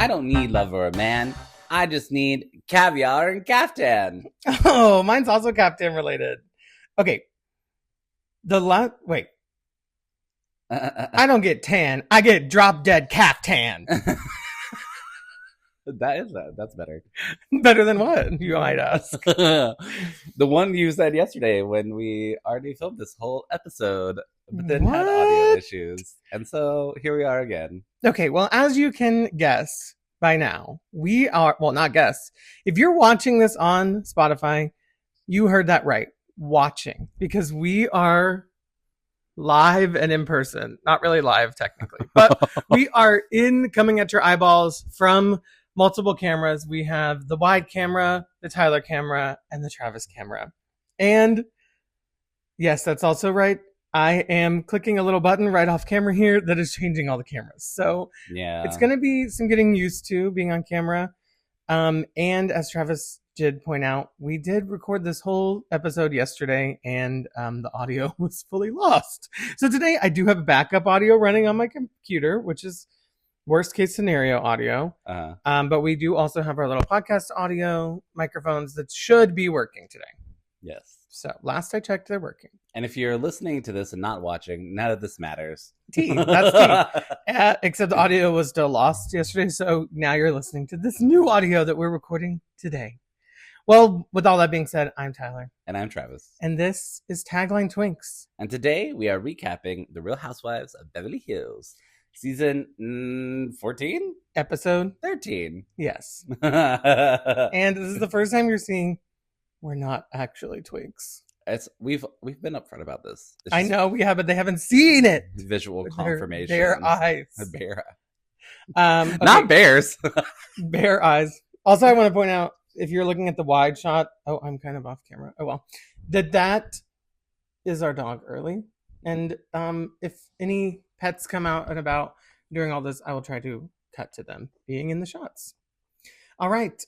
I don't need love or a man. I just need caviar and kaftan. Oh, mine's also kaftan related. Okay. Wait. I don't get tan. I get drop dead kaftan. That's better. Better than what, you might ask? The one you said yesterday when we already filmed this whole episode, but then had audio issues. And so here we are again. Okay, well, as you can guess by now, we are, well, not guess. If you're watching this on Spotify, you heard that right. Watching. Because we are live and in person. Not really live, technically. But we are coming at your eyeballs from multiple cameras. We have the wide camera, the Tyler camera, and the Travis camera. And yes, that's also right. I am clicking a little button right off camera here that is changing all the cameras. So yeah, it's going to be some getting used to being on camera. And as Travis did point out, we did record this whole episode yesterday and the audio was fully lost. So today I do have backup audio running on my computer, which is worst case scenario audio. But we do also have our little podcast audio microphones that should be working today. Yes. So last I checked, they're working. And if you're listening to this and not watching, none of this matters. That's T. Except the audio was still lost yesterday. So now you're listening to this new audio that we're recording today. Well, with all that being said, I'm Tyler. And I'm Travis. And this is Tagline Twinks. And today we are recapping The Real Housewives of Beverly Hills. Season 14? Episode 13. Yes. And this is the first time you're seeing we're not actually Twinks. We've been upfront about this. I know we have, but they haven't seen it. Visual confirmation. Their eyes. Bare okay. Not bears. Bare eyes. Also, I want to point out, if you're looking at the wide shot, I'm kind of off camera. Oh well. That is our dog Early. And if any pets come out and about during all this, I will try to cut to them being in the shots. All right.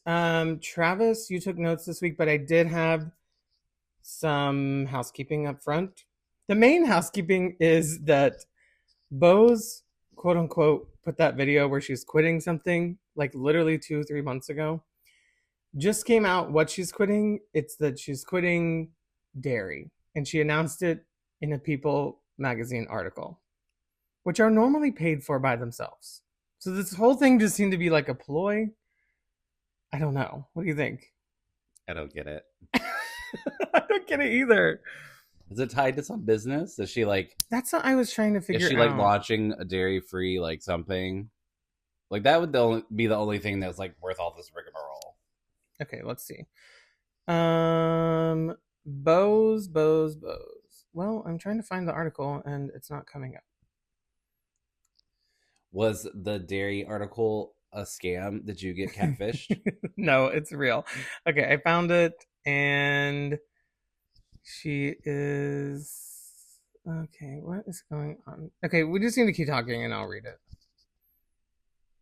Travis, you took notes this week, but I did have some housekeeping up front. The main housekeeping is that Bo's, quote unquote, put that video where she's quitting something like literally 2-3 months ago. Just came out what she's quitting. It's that she's quitting dairy. And she announced it in a People magazine article, which are normally paid for by themselves. So this whole thing just seemed to be like a ploy. I don't know. What do you think? I don't get it. I don't get it either. Is it tied to some business? Is she like... That's what I was trying to figure out. Is she like launching a dairy-free like something? Like that would be the only thing that's like worth all this rigmarole. Okay, let's see. Bo's. Well, I'm trying to find the article and it's not coming up. Was the dairy article a scam? Did you get catfished? No, it's real. Okay, I found it and she is... Okay, what is going on? Okay, we just need to keep talking and I'll read it.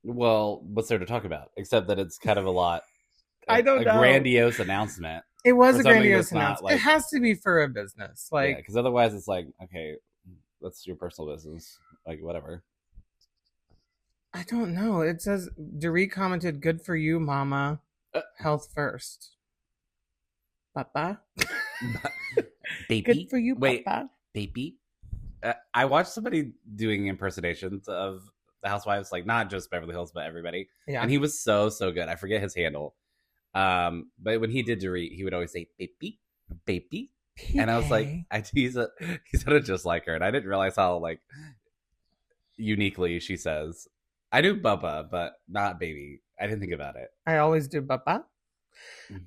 Well, what's there to talk about? Except that it's kind of a lot... I don't know. A grandiose announcement. It was a grandiose announcement. Like, it has to be for a business. Like, because otherwise it's like, okay, that's your personal business. Like, whatever. I don't know. It says, Dorit commented, "Good for you, mama. Health first." Papa? Baby? Good for you, Wait, Papa. Baby? I watched somebody doing impersonations of the Housewives, like not just Beverly Hills, but everybody. Yeah. And he was so good. I forget his handle. But when he did Dorit, he would always say baby. And I was like, he sounded just like her, and I didn't realize how like uniquely she says. I do Bubba, but not baby. I didn't think about it. I always do Bubba.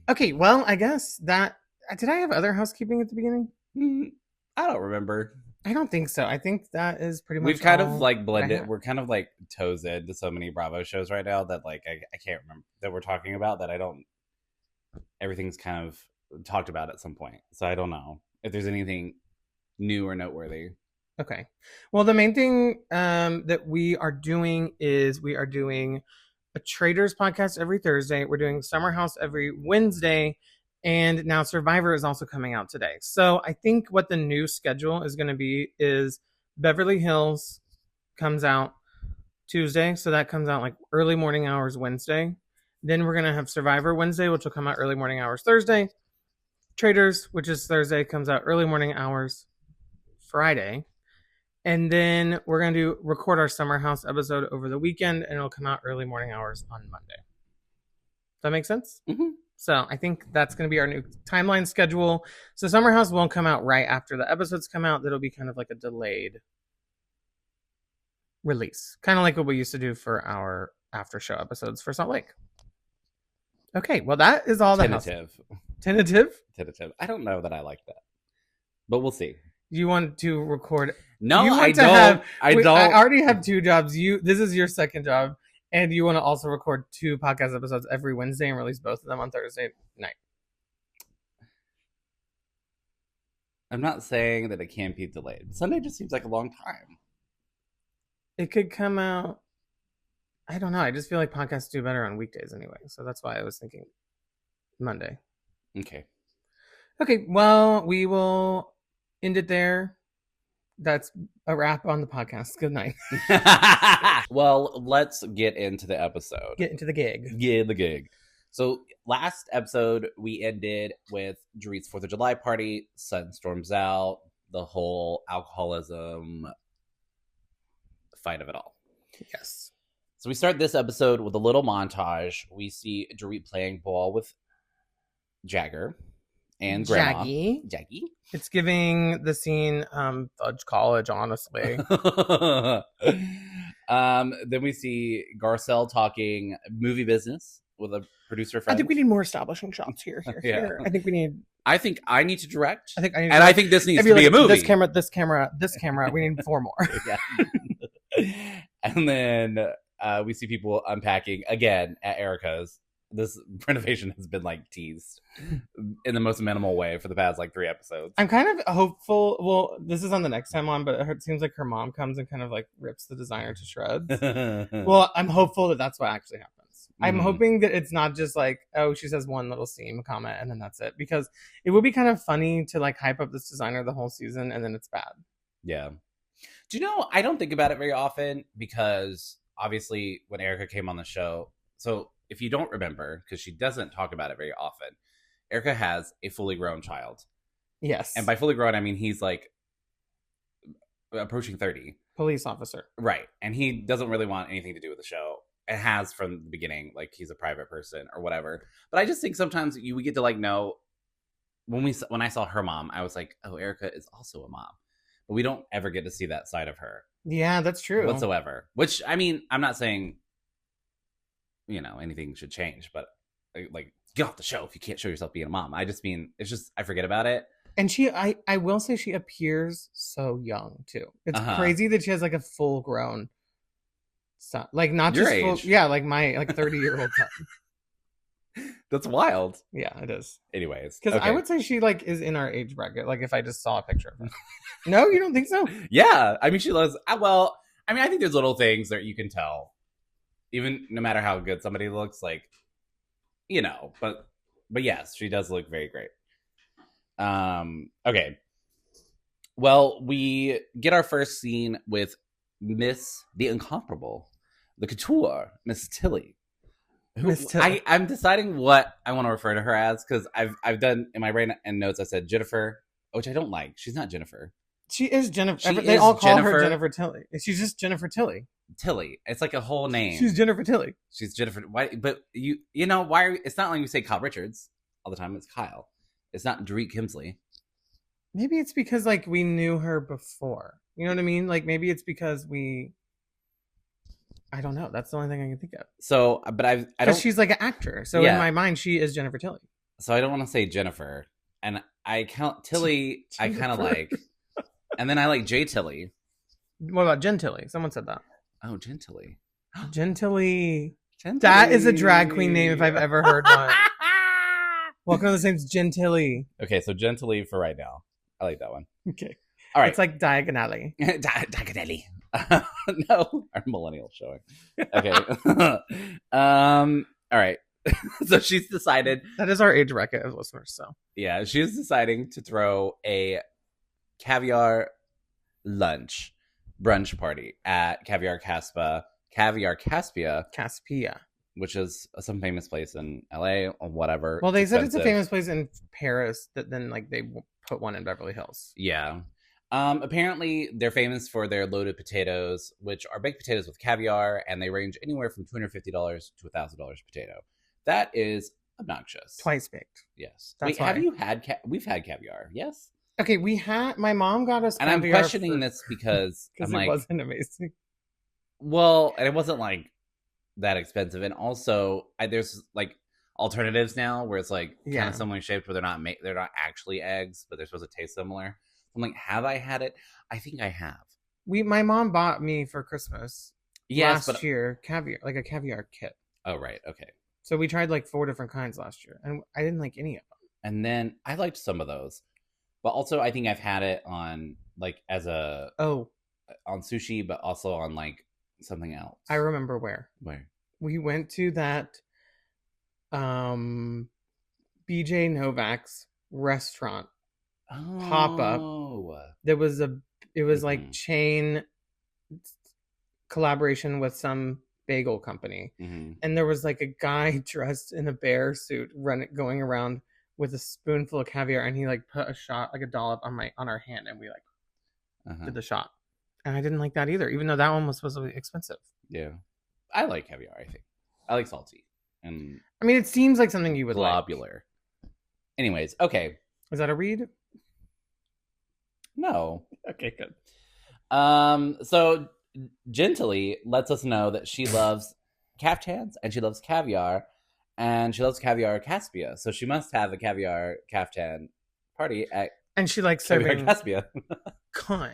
Okay, well, I guess that... Did I have other housekeeping at the beginning? I don't remember. I don't think so. I think that is pretty much... We've kind of like blended. We're kind of like toes into so many Bravo shows right now that like I can't remember that we're talking about that I don't... Everything's kind of talked about at some point. So I don't know if there's anything new or noteworthy. Okay. Well, the main thing that we are doing is we are doing a Traders podcast every Thursday. We're doing Summer House every Wednesday. And now Survivor is also coming out today. So I think what the new schedule is going to be is Beverly Hills comes out Tuesday, so that comes out like early morning hours Wednesday. Then we're gonna have Survivor Wednesday, which will come out early morning hours Thursday. Traders, which is Thursday, comes out early morning hours Friday. And then we're going to record our Summer House episode over the weekend, and it'll come out early morning hours on Monday. Does that make sense? Mm-hmm. So I think that's going to be our new timeline schedule. So Summer House won't come out right after the episodes come out. That'll be kind of like a delayed release. Kind of like what we used to do for our after show episodes for Salt Lake. Okay, well, that is all the Tentative? I don't know that I like that, but we'll see. You want to record? No, I don't. I already have 2 jobs. This is your second job, and you want to also record 2 podcast episodes every Wednesday and release both of them on Thursday night. I'm not saying that it can't be delayed. Sunday just seems like a long time. It could come out. I don't know. I just feel like podcasts do better on weekdays anyway, so that's why I was thinking Monday. Okay. Well, we will end it there. That's a wrap on the podcast. Good night. Well, let's get into the episode. Get into the gig. Yeah, the gig. So last episode, we ended with Dorit's 4th of July party. Sutton storms out. The whole alcoholism fight of it all. Yes. So we start this episode with a little montage. We see Dorit playing ball with Jagger and Grandma. Jaggy. It's giving the scene Fudge College, honestly. Then we see Garcelle talking movie business with a producer friend. I think we need more establishing shots here. I think we need... I think I need to direct. I think this needs to be a movie. This camera. We need 4 more. And then we see people unpacking again at Erica's. This renovation has been like teased in the most minimal way for the past like 3 episodes. I'm kind of hopeful. Well, this is on the next time on, but it seems like her mom comes and kind of like rips the designer to shreds. Well, I'm hopeful that that's what actually happens. I'm hoping that it's not just like, oh, she says one little scene comment and then that's it, because it would be kind of funny to like hype up this designer the whole season and then it's bad. Yeah. Do you know, I don't think about it very often because obviously when Erica came on the show, so if you don't remember, because she doesn't talk about it very often, Erica has a fully grown child. Yes. And by fully grown, I mean he's like approaching 30. Police officer. Right. And he doesn't really want anything to do with the show. It has from the beginning, like he's a private person or whatever. But I just think sometimes we get to like know, when I saw her mom, I was like, oh, Erica is also a mom. But we don't ever get to see that side of her. Yeah, that's true. Whatsoever. Which, I mean, I'm not saying, you know, anything should change, but like get off the show if you can't show yourself being a mom. I just mean, it's just, I forget about it. And I will say she appears so young too. It's crazy that she has like a full grown son. Like not your just age. Full, yeah, like my 30-year-old son. That's wild. Yeah, it is. Anyways. Because I would say she like is in our age bracket, like if I just saw a picture of her. No, you don't think so? Yeah. I mean, she loves, well, I mean, I think there's little things that you can tell. Even no matter how good somebody looks, like, you know, but yes, she does look very great. Okay. Well, we get our first scene with Miss the Incomparable, the couture, Miss Tilly. Miss Tilly. I'm deciding what I want to refer to her as, because I've done in my brain and notes I said Jennifer, which I don't like. She's not Jennifer. She is Jennifer. They all call her Jennifer Tilly. She's just Jennifer Tilly. Tilly. It's like a whole name. She's Jennifer Tilly. She's Jennifer. Why? But you know why? It's not like we say Kyle Richards all the time. It's Kyle. It's not Dorit Kemsley. Maybe it's because like we knew her before. You know what I mean? Like maybe it's because I don't know. That's the only thing I can think of. So, but I don't. She's like an actor. So in my mind, she is Jennifer Tilly. So I don't want to say Jennifer, and I count Tilly. I kind of like, and then I like J Tilly. What about Jen Tilly? Someone said that. Oh, Jen Tilly. Jen Tilly. That is a drag queen name if I've ever heard one. Welcome to the Saints, Jen Tilly. Okay, so Jen Tilly for right now. I like that one. Okay. All right. It's like diagonally. Diagonally. No, our millennial showing. Okay. All right. So she's decided. That is our age bracket of listeners. So yeah, she's deciding to throw a caviar brunch party at Caviar Caspa Caviar Caspia. Caspia. Which is some famous place in LA or whatever. Well, they said it's a famous place in Paris that then like they put one in Beverly Hills. Yeah. Apparently, they're famous for their loaded potatoes, which are baked potatoes with caviar, and they range anywhere from $250 to $1,000 a potato. That is obnoxious. Twice baked. Yes. That's Wait, have you had? We've had caviar. Yes. Okay, we had. My mom got us, and I'm questioning this because I'm like, it wasn't amazing. Well, and it wasn't like that expensive, and also there's like alternatives now where it's like kind of similarly shaped, where they're not actually eggs, but they're supposed to taste similar. I'm like, have I had it? I think I have. My mom bought me for Christmas last year caviar, like a caviar kit. Oh, right. Okay. So we tried like 4 different kinds last year, and I didn't like any of them. And then I liked some of those, but also I think I've had it on like on sushi, but also on like something else. I remember where. We went to that BJ Novak's restaurant pop up. It was like chain collaboration with some bagel company. And there was like a guy dressed in a bear suit going around with a spoonful of caviar, and he like put a shot, like a dollop on our hand, and we like did the shot. And I didn't like that either, even though that one was supposed to be expensive. Yeah. I like caviar, I think. I like salty. And I mean, it seems like something you would globular. Anyways, okay. Is that a read? No. Okay, good. So Gently lets us know that she loves caftans and she loves caviar and she loves caviar Caspia. So she must have a caviar caftan party at and she likes serving Caspia. Cunt.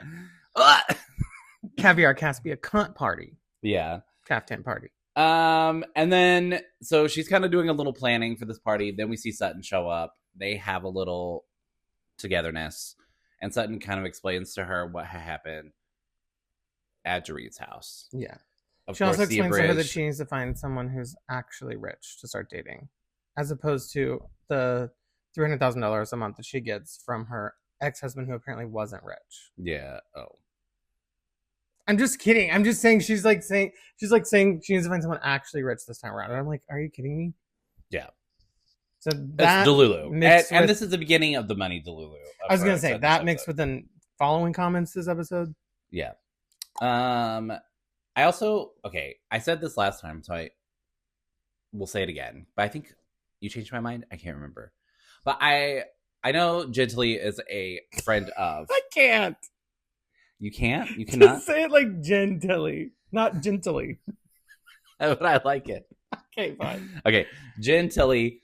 Caviar Caspia cunt party. Yeah. Caftan party. And then so she's kind of doing a little planning for this party. Then we see Sutton show up. They have a little togetherness, and Sutton kind of explains to her what happened at Dorit's house. Yeah. She also explains to her that she needs to find someone who's actually rich to start dating, as opposed to the $300,000 a month that she gets from her ex-husband, who apparently wasn't rich. Yeah. Oh. I'm just kidding. I'm just saying she's like saying she needs to find someone actually rich this time around. And I'm like, are you kidding me? Yeah. So that's Delulu. And this is the beginning of the money Delulu. I was going to say that mixed with the following comments this episode. Yeah. I said this last time, so I will say it again. But I think you changed my mind. I can't remember. But I know Gently is a friend of. I can't. You can't? You cannot? Just say it like Gently, not Gently. But I like it. Okay, fine. Okay, Gently.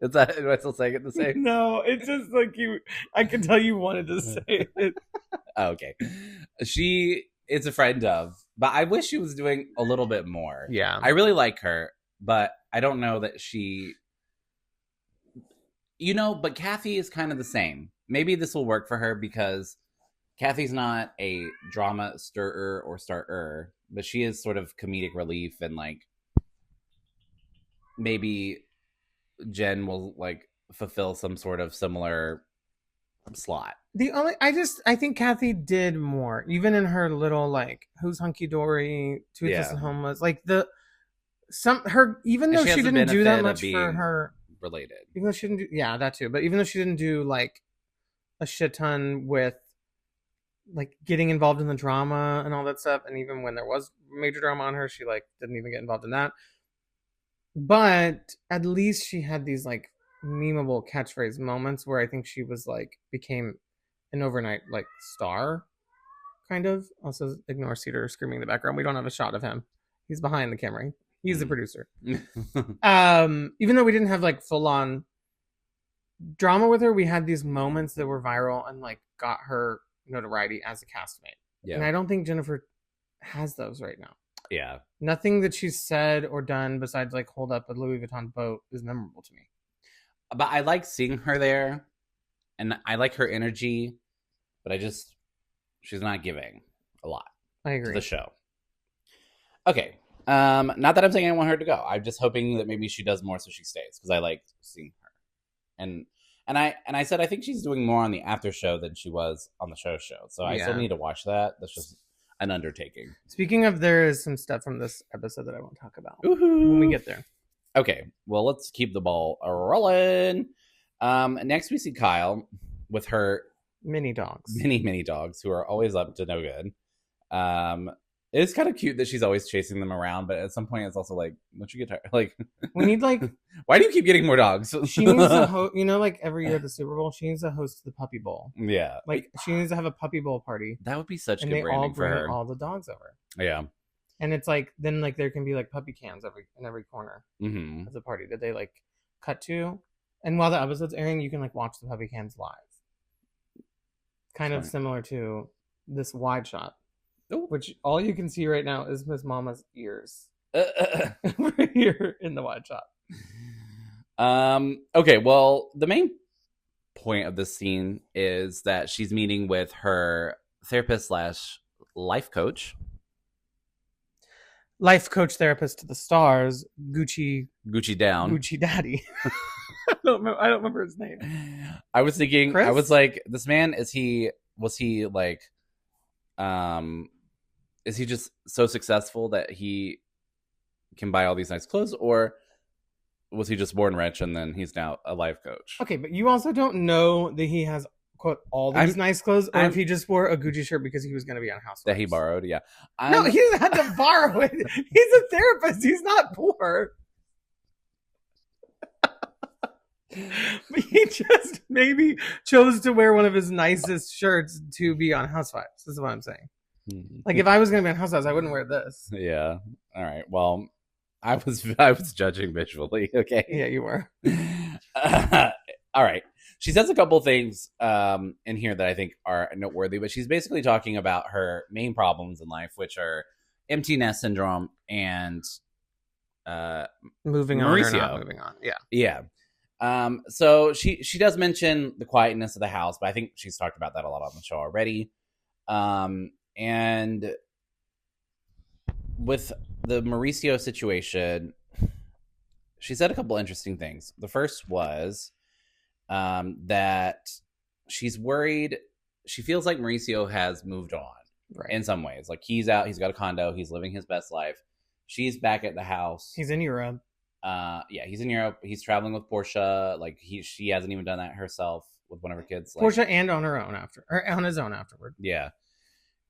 Is that, am I still saying it the same? No, it's just like I can tell you wanted to say it. Okay. She is a friend of, but I wish she was doing a little bit more. Yeah. I really like her, but I don't know that she, but Kathy is kind of the same. Maybe this will work for her because Kathy's not a drama stirrer or starter, but she is sort of comedic relief, and like maybe Jen will like fulfill some sort of similar slot. I think Kathy did more, even in her little like who's hunky dory, toothless and homeless, like even though she didn't do that much for her related. Even though she didn't do that too, but even though she didn't do like a shit ton with like getting involved in the drama and all that stuff, and even when there was major drama on her, she like didn't even get involved in that. But at least she had these like memeable catchphrase moments where I think she was like became an overnight like star, kind of. Also, ignore Cedar screaming in the background. We don't have a shot of him. He's behind the camera. He's the producer. Even though we didn't have like full on drama with her, we had these moments that were viral and like got her notoriety as a castmate. Yeah. And I don't think Jennifer has those right now. Yeah. Nothing that she's said or done besides like hold up a Louis Vuitton boat is memorable to me. But I like seeing her there, and I like her energy, but she's not giving a lot. I agree. To the show. Okay. Not that I'm saying I want her to go. I'm just hoping that maybe she does more so she stays, because I like seeing her. And I said I think she's doing more on the after show than she was on the show. So I still need to watch that. That's just an undertaking. Speaking of, there is some stuff from this episode that I won't talk about when we get there. Okay, well, let's keep the ball rolling. Next, we see Kyle with her mini dogs, mini dogs, who are always up to no good. It's kind of cute that she's always chasing them around, but at some point, it's also like, don't you get tired? Like, we need like, why do you keep getting more dogs? She needs to host, like every year at the Super Bowl, she needs to host the puppy bowl. Yeah, like she needs to have a puppy bowl party. That would be such good branding for her. And they all bring all the dogs over. Yeah. And it's like, then like there can be like puppy cams in every corner of the party that they like cut to. And while the episode's airing, you can like watch the puppy cams live. Kind of similar to this wide shot, which all you can see right now is Miss Mama's ears. Right here in the wide shot. Okay, well, the main point of this scene is that she's meeting with her therapist / life coach. Life coach therapist to the stars, Gucci down, Gucci Daddy. I don't remember his name. I was thinking, Chris? I was like, this man, is he just so successful that he can buy all these nice clothes, or was he just born rich and then he's now a life coach? Okay, but you also don't know that he has, quote, all these nice clothes, or if he just wore a Gucci shirt because he was going to be on Housewives. That he borrowed, yeah. No, he didn't have to borrow it. He's a therapist. He's not poor. But he just maybe chose to wear one of his nicest shirts to be on Housewives. This is what I'm saying. Like, if I was going to be on Housewives, I wouldn't wear this. Yeah. All right. Well, I was judging visually. Okay. Yeah, you were. All right. She says a couple things in here that I think are noteworthy, but she's basically talking about her main problems in life, which are empty nest syndrome and moving on or not moving on. Yeah. Yeah. So she does mention the quietness of the house, but I think she's talked about that a lot on the show already. And with the Mauricio situation, she said a couple interesting things. The first was that she's worried. She feels like Mauricio has moved on in some ways. Like, he's out, he's got a condo, he's living his best life. She's back at the house. He's in Europe. Yeah, he's in Europe. He's traveling with Portia. Like, she hasn't even done that herself with one of her kids. Like, Portia, and on his own afterward. Yeah,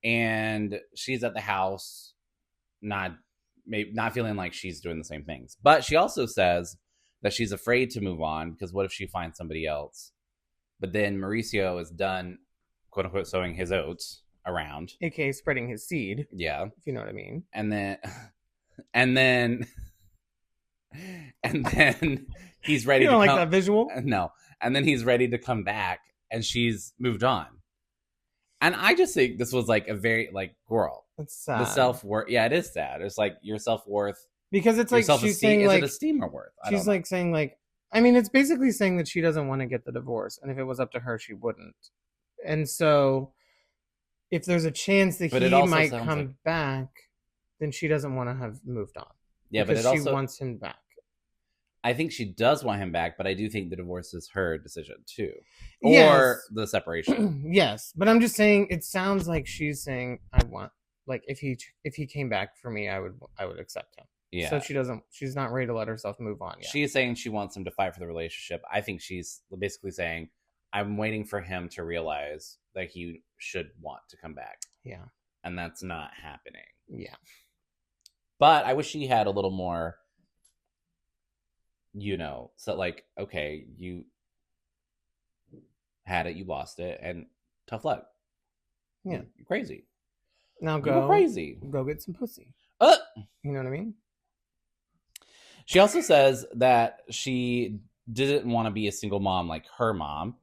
and she's at the house, not feeling like she's doing the same things. But she also says that she's afraid to move on because what if she finds somebody else? But then Mauricio is done, quote unquote, sowing his oats around, aka spreading his seed. Yeah, if you know what I mean. And then he's ready. You don't like that visual? No. And then he's ready to come back, and she's moved on. And I just think this was like a very, like, girl. It's sad. The self-worth. Yeah, it is sad. It's like your self-worth. Because it's like she's saying, like, is it esteem or worth? She's like saying, like, I mean, it's basically saying that she doesn't want to get the divorce, and if it was up to her, she wouldn't. And so, if there's a chance that he might come back, then she doesn't want to have moved on. Yeah, because but it also, she wants him back. I think she does want him back, but I do think the divorce is her decision too, yes. Or the separation. Yes, but I'm just saying, it sounds like she's saying, I want, like, if he came back for me, I would accept him. Yeah. So she's not ready to let herself move on yet. She's saying she wants him to fight for the relationship. I think she's basically saying, I'm waiting for him to realize that he should want to come back. Yeah. And that's not happening. Yeah. But I wish she had a little more, so, like, okay, you had it, you lost it, and tough luck. Yeah. You're crazy. Now go crazy. Go get some pussy. You know what I mean? She also says that she didn't want to be a single mom like her mom.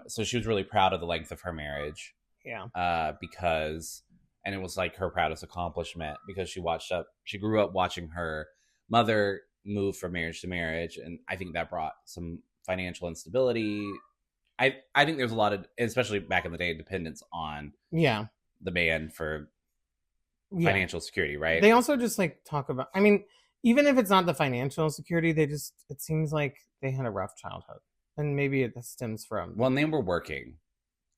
So she was really proud of the length of her marriage. Yeah. Because, and it was like her proudest accomplishment because she grew up watching her mother move from marriage to marriage. And I think that brought some financial instability. I think there's a lot of, especially back in the day, dependence on the man for financial security, right? They also just like talk about, I mean, even if it's not the financial security, it seems like they had a rough childhood. And maybe it stems from... Well, and they were working.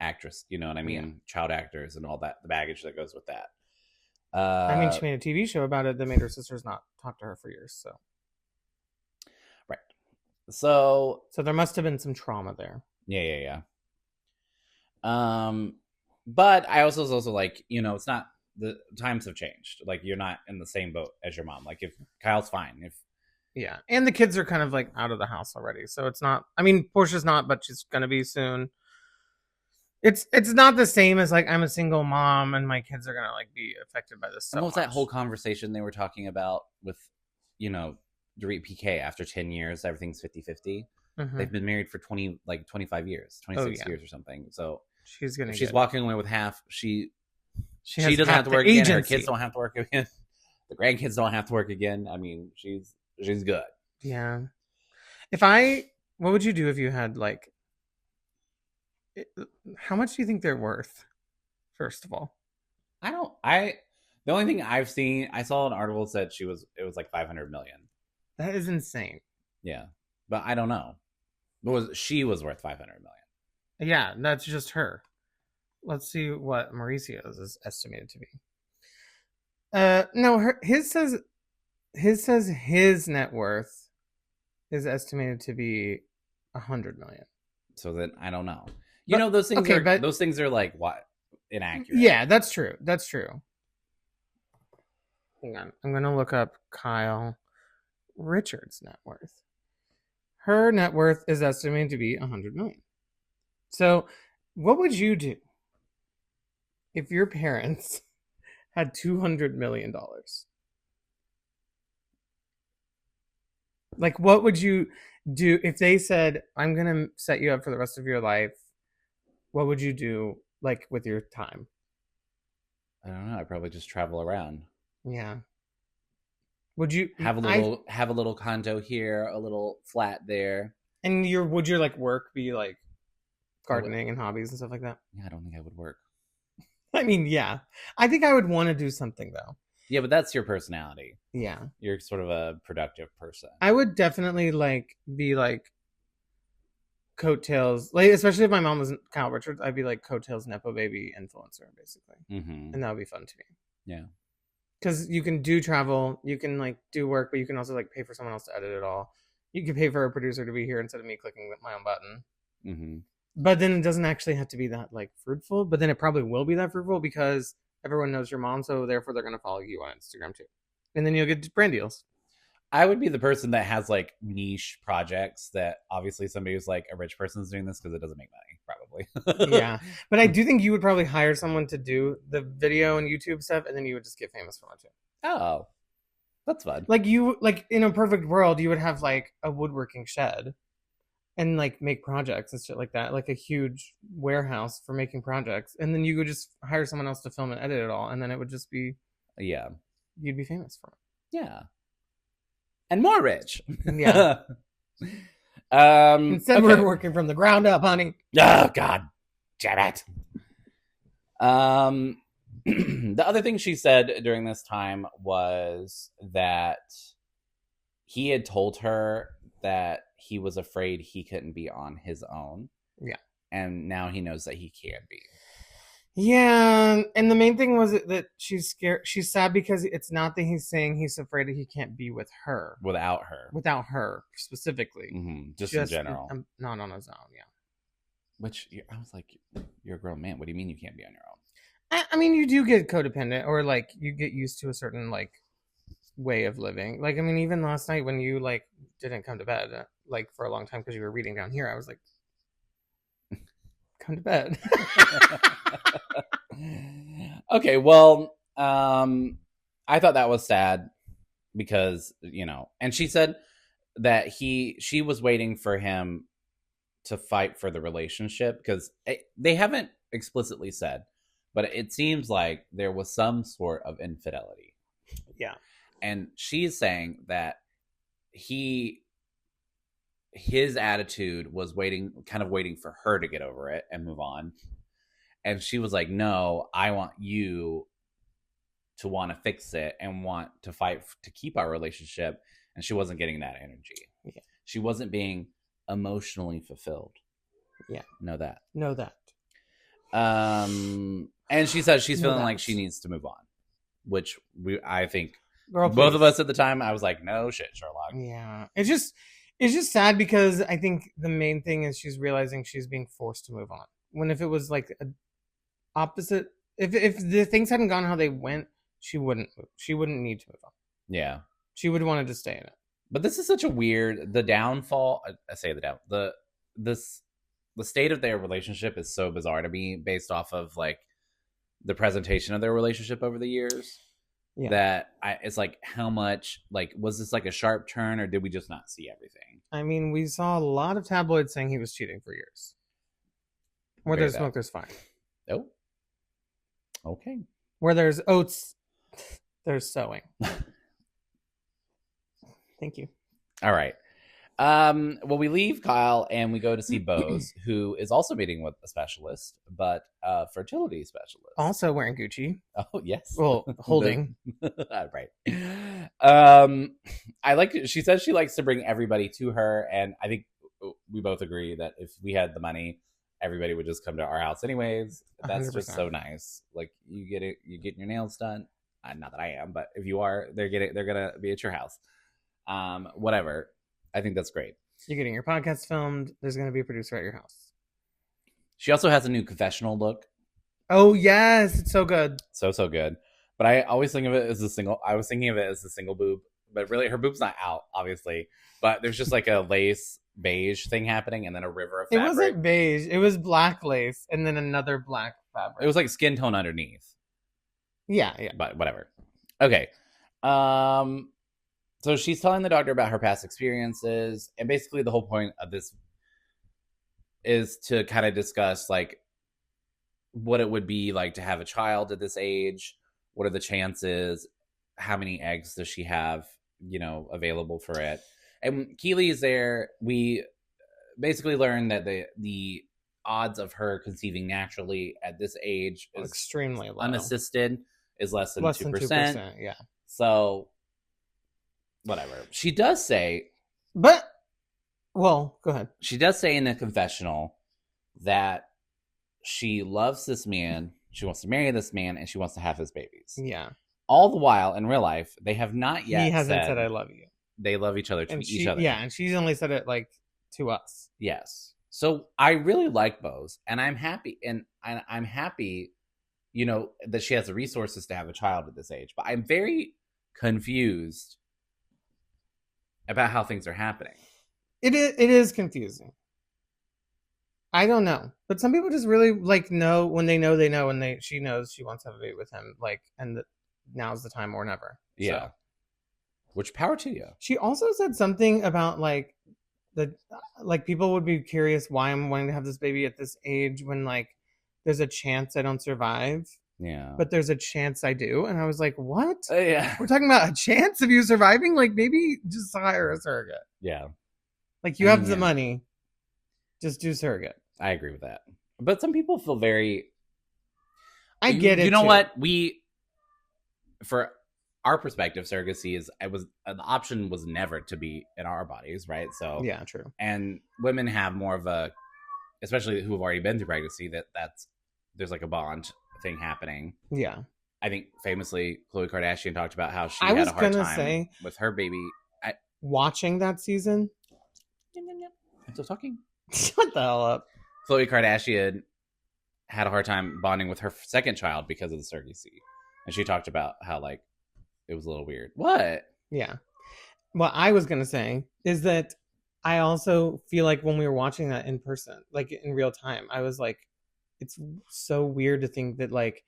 actress. You know what I mean? Yeah. Child actors and all that, the baggage that goes with that. I mean, she made a TV show about it that made her sisters not talk to her for years. So, right. So there must have been some trauma there. Yeah. But I was also like, you know, it's not, the times have changed. Like, you're not in the same boat as your mom. Like, if Kyle's fine, yeah, and the kids are kind of like out of the house already, so it's not. I mean, Portia's not, but she's gonna be soon. It's not the same as like I'm a single mom and my kids are gonna like be affected by this. So what was that whole conversation they were talking about with, you know, Dorit PK after 10 years, everything's 50-50. Mm-hmm. They've been married for 25 years, 26 years or something. So she's walking away with half. She doesn't have to work again. Her kids don't have to work again. The grandkids don't have to work again. I mean, she's good. Yeah. What would you do if you had like, how much do you think they're worth? First of all, the only thing I've seen, I saw an article that said it was like 500 million. That is insane. Yeah. But I don't know. She was worth 500 million. Yeah. That's just her. Let's see what Mauricio's is estimated to be. No, his says his net worth is estimated to be 100 million. So then I don't know. You know, those things those things are like what? Inaccurate. Yeah, that's true. That's true. Hang on. I'm gonna look up Kyle Richards' net worth. Her net worth is estimated to be 100 million. So, what would you do if your parents had $200 million? Like, what would you do if they said, I'm going to set you up for the rest of your life? What would you do, like, with your time? I don't know. I'd probably just travel around. Yeah. Would you have a little condo here, a little flat there? And would your like work be like gardening and hobbies and stuff like that? Yeah, I don't think I would work. I mean, yeah. I think I would want to do something though. Yeah, but that's your personality. Yeah. You're sort of a productive person. I would definitely like be like coattails, like especially if my mom was Kyle Richards, I'd be like coattails Nepo baby influencer basically. Mm-hmm. And that would be fun to me. Yeah. Because you can do travel, you can like do work, but you can also like pay for someone else to edit it all. You can pay for a producer to be here instead of me clicking my own button. Mm-hmm. But then it doesn't actually have to be that like fruitful. But then it probably will be that fruitful because everyone knows your mom, so therefore they're gonna follow you on Instagram too, and then you'll get brand deals. I would be the person that has like niche projects that obviously somebody who's like a rich person's doing this because it doesn't make money, probably. Yeah, but I do think you would probably hire someone to do the video and YouTube stuff, and then you would just get famous from it too. Oh, that's fun. Like you, like in a perfect world, you would have like a woodworking shed, and like make projects and shit like that, like a huge warehouse for making projects, and then you would just hire someone else to film and edit it all, and then it would just be, yeah, you'd be famous from it. Yeah. And more rich. Yeah. Instead, we're working from the ground up, honey. Oh, God damn it. The other thing she said during this time was that he had told her that he was afraid he couldn't be on his own. Yeah. And now he knows that he can be. Yeah, and the main thing was that she's scared. She's sad because it's not that he's saying he's afraid that he can't be with her. Without her specifically. Mm-hmm. Just in general. Not on his own, yeah. Which, I was like, you're a grown man. What do you mean you can't be on your own? I mean, you do get codependent, or like you get used to a certain like way of living. Like, I mean, even last night when you like didn't come to bed like for a long time because you were reading down here, I was like, come to bed. Okay, well, I thought that was sad because, and she said that she was waiting for him to fight for the relationship because they haven't explicitly said, but it seems like there was some sort of infidelity. Yeah. And she's saying that his attitude was waiting for her to get over it and move on. And she was like, no, I want you to want to fix it and want to fight to keep our relationship. And she wasn't getting that energy. Yeah. She wasn't being emotionally fulfilled. Yeah. Know that. And she says she's feeling like she needs to move on, which I think both of us at the time, I was like, no shit, Sherlock. Yeah. It's just sad because I think the main thing is she's realizing she's being forced to move on. When if it was like a opposite, if the things hadn't gone how they went, she wouldn't need to move on. Yeah. She would have wanted to stay in it. But this is such a weird, the downfall, the state of their relationship is so bizarre to me based off of like the presentation of their relationship over the years. Yeah. That it's like, how much, like, was this like a sharp turn or did we just not see everything? I mean, we saw a lot of tabloids saying he was cheating for years. Where there's smoke, there's fire. Oh. Okay. Where there's oats, there's sowing. Thank you. All right. Well, we leave Kyle and we go to see Bose, who is also meeting with a specialist, but a fertility specialist. Also wearing Gucci. Oh, yes. Well, holding. Right. She says she likes to bring everybody to her, and I think we both agree that if we had the money, everybody would just come to our house anyways. That's 100%. Just so nice. Like, you getting your nails done. Not that I am, but if you are, they're gonna be at your house. Whatever. I think that's great. You're getting your podcast filmed. There's going to be a producer at your house. She also has a new confessional look. Oh, yes. It's so good. So good. But I always think of it as a single. I was thinking of it as a single boob. But really, her boob's not out, obviously. But there's just like a lace beige thing happening and then a river of fabric. It wasn't beige. It was black lace and then another black fabric. It was like skin tone underneath. Yeah. But whatever. Okay. So she's telling the doctor about her past experiences, and basically the whole point of this is to kind of discuss like what it would be like to have a child at this age. What are the chances? How many eggs does she have, available for it? And Keely is there. We basically learn that the odds of her conceiving naturally at this age is extremely low. Unassisted is less than 2%. Yeah. So whatever. She does say... go ahead. She does say in the confessional that she loves this man, she wants to marry this man, and she wants to have his babies. Yeah. All the while, in real life, they have not yet He hasn't said I love you. They love each other to each other. Yeah, and she's only said it, like, to us. Yes. So I really like Bose, and I'm happy, I'm happy, that she has the resources to have a child at this age. But I'm very confused about how things are happening. It is confusing. I don't know, but some people just really like know when they know, and she knows she wants to have a baby with him, like, and now's the time or never. Yeah. So. Which power to you. She also said something about like people would be curious why I'm wanting to have this baby at this age when like there's a chance I don't survive. Yeah. But there's a chance I do. And I was like, what? Yeah. We're talking about a chance of you surviving? Like, maybe just hire a surrogate. Yeah. Like, you have the money. Just do surrogate. I agree with that. But some people feel very... I get it, You know what? For our perspective, surrogacy the option was never to be in our bodies, right? So yeah, true. And women have more of a... Especially who have already been through pregnancy, there's like a bond thing happening. Yeah. I think famously Khloe Kardashian talked about how she had a hard time with her baby. Watching that season? I'm still talking. Shut the hell up. Khloe Kardashian had a hard time bonding with her second child because of the surrogacy. And she talked about how like it was a little weird. What? Yeah. What I was going to say is that I also feel like when we were watching that in person, like in real time, I was like, it's so weird to think that like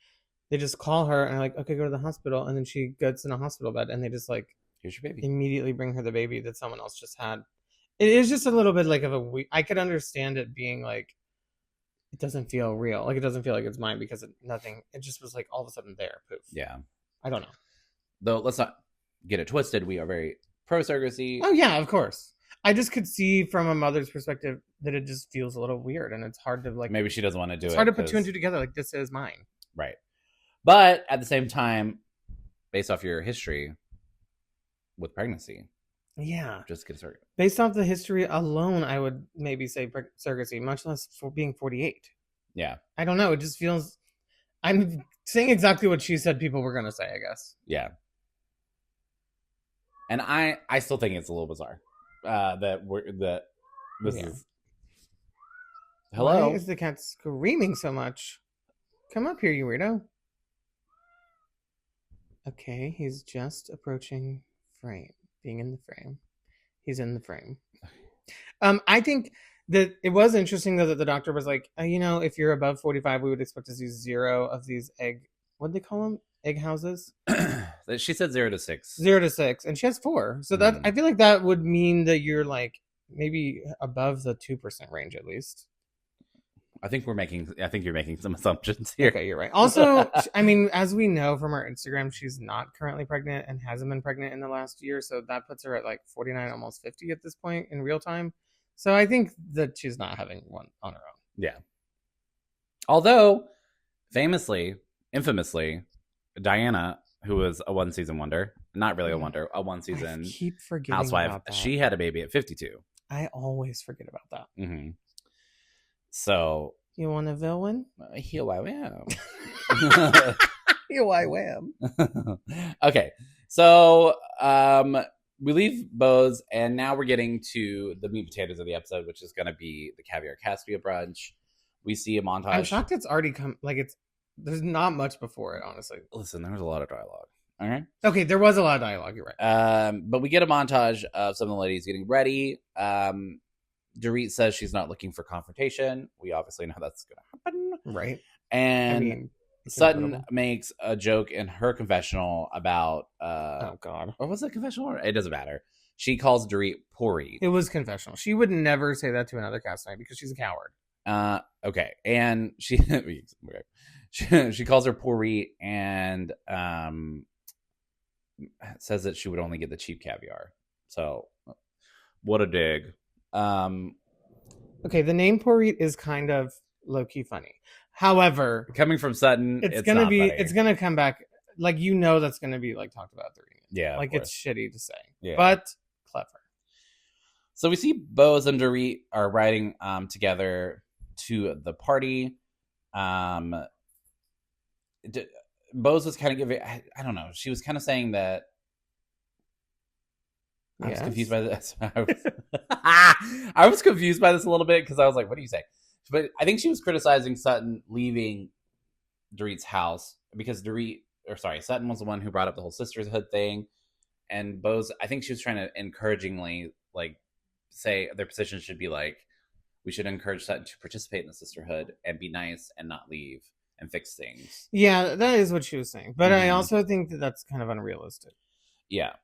they just call her and like, okay, go to the hospital, and then she gets in a hospital bed and they just like, here's your baby, immediately bring her the baby that someone else just had. It is just a little bit like I could understand it being like, it doesn't feel real, like it doesn't feel like it's mine because it just was like all of a sudden there, poof. Yeah, I don't know. Though let's not get it twisted, we are very pro surrogacy. Oh yeah, of course. I just could see from a mother's perspective that it just feels a little weird, and it's hard to like. Maybe she doesn't want to do it. It's hard to put two and two together. Like, this is mine, right? But at the same time, based off your history with pregnancy, yeah, just get a surrogate. Based off the history alone, I would maybe say surrogacy, much less for being 48. Yeah. I don't know. It just feels. I'm saying exactly what she said people were going to say, I guess. Yeah. And I still think it's a little bizarre that this is. Hello? Why is the cat screaming so much? Come up here, you weirdo. Okay, he's just approaching frame. Being in the frame. He's in the frame. I think that it was interesting, though, that the doctor was like, if you're above 45, we would expect to see 0 of these what'd they call them? Egg houses? She said 0 to 6. 0 to 6. And she has 4. So that I feel like that would mean that you're like maybe above the 2% range at least. I think you're making some assumptions here. Okay, you're right. Also, I mean, as we know from our Instagram, she's not currently pregnant and hasn't been pregnant in the last year. So that puts her at like 49, almost 50 at this point in real time. So I think that she's not having one on her own. Yeah. Although, infamously, Diana, who was a 1-season wonder, not really a wonder, a 1-season housewife, she had a baby at 52. I always forget about that. Mm-hmm. So you want a villain? Here I am. Here I am. Okay, so we leave Bose, and now we're getting to the meat and potatoes of the episode, which is going to be the caviar Caspia brunch. We see a montage. I'm shocked it's already come. There's not much before it, honestly. Listen, there was a lot of dialogue. All right. Okay, there was a lot of dialogue. You're right. But we get a montage of some of the ladies getting ready. Dorit says she's not looking for confrontation. We obviously know that's going to happen. Right. And Sutton makes a joke in her confessional about... oh, God. Or was it confessional? It doesn't matter. She calls Dorit Pori. It was confessional. She would never say that to another cast member because she's a coward. Okay. And she calls her Pori and says that she would only get the cheap caviar. So, what a dig. Okay, the name Porit is kind of low-key funny. However, coming from Sutton, it's gonna come back like that's gonna be like talked about during it. Yeah, like it's shitty to say, yeah, but clever. So we see Bose and Dorit are riding together to the party. Bose was kind of giving, I don't know, she was kind of saying that I was confused by this. I was confused by this a little bit because I was like, what do you say? But I think she was criticizing Sutton leaving Dorit's house because Sutton was the one who brought up the whole sisterhood thing. And Bose, I think she was trying to encouragingly say their position should be like, we should encourage Sutton to participate in the sisterhood and be nice and not leave and fix things. Yeah, that is what she was saying. But I also think that that's kind of unrealistic. Yeah.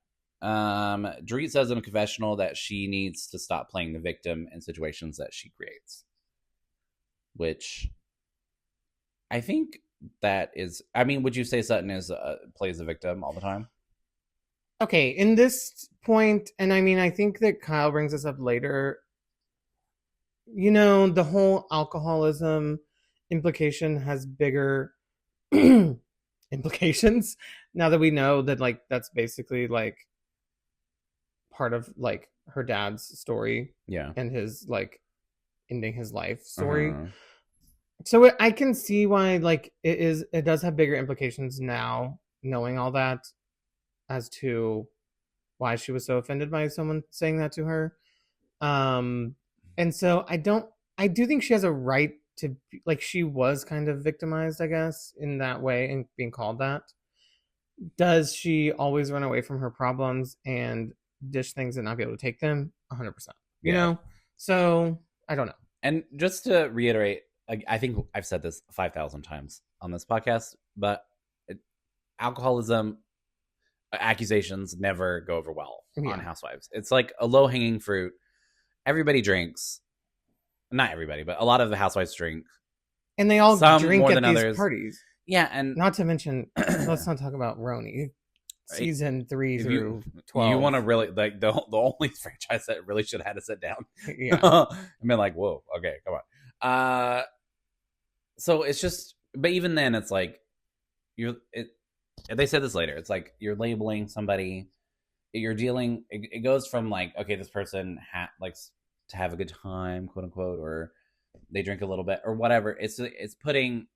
Dorit says in a confessional that she needs to stop playing the victim in situations that she creates. Which I think that is... I mean, would you say Sutton plays the victim all the time? Okay, in this point, and I mean, I think that Kyle brings this up later. The whole alcoholism implication has bigger implications now that we know that, that's basically, part of, her dad's story. Yeah. And his, ending his life story. So I can see why, it does have bigger implications now, knowing all that, as to why she was so offended by someone saying that to her. And so I do think she has a right to, she was kind of victimized, I guess, in that way, and being called that. Does she always run away from her problems and dish things and not be able to take them? 100%. You know? So, I don't know. And just to reiterate, I think I've said this 5,000 times on this podcast, but alcoholism accusations never go over well on Housewives. It's like a low-hanging fruit. Everybody drinks. Not everybody, but a lot of the housewives drink. And they all drink more at than these others. Parties. Yeah, and not to mention, let's not talk about Roni. Season 3 through 12. You want to really, the only franchise that really should have had to sit down. Yeah. And been like, whoa, okay, come on. So it's just, but even then, it's like, they said this later, it's like, you're labeling somebody, you're dealing, it goes from okay, this person likes to have a good time, quote unquote, or they drink a little bit or whatever. It's putting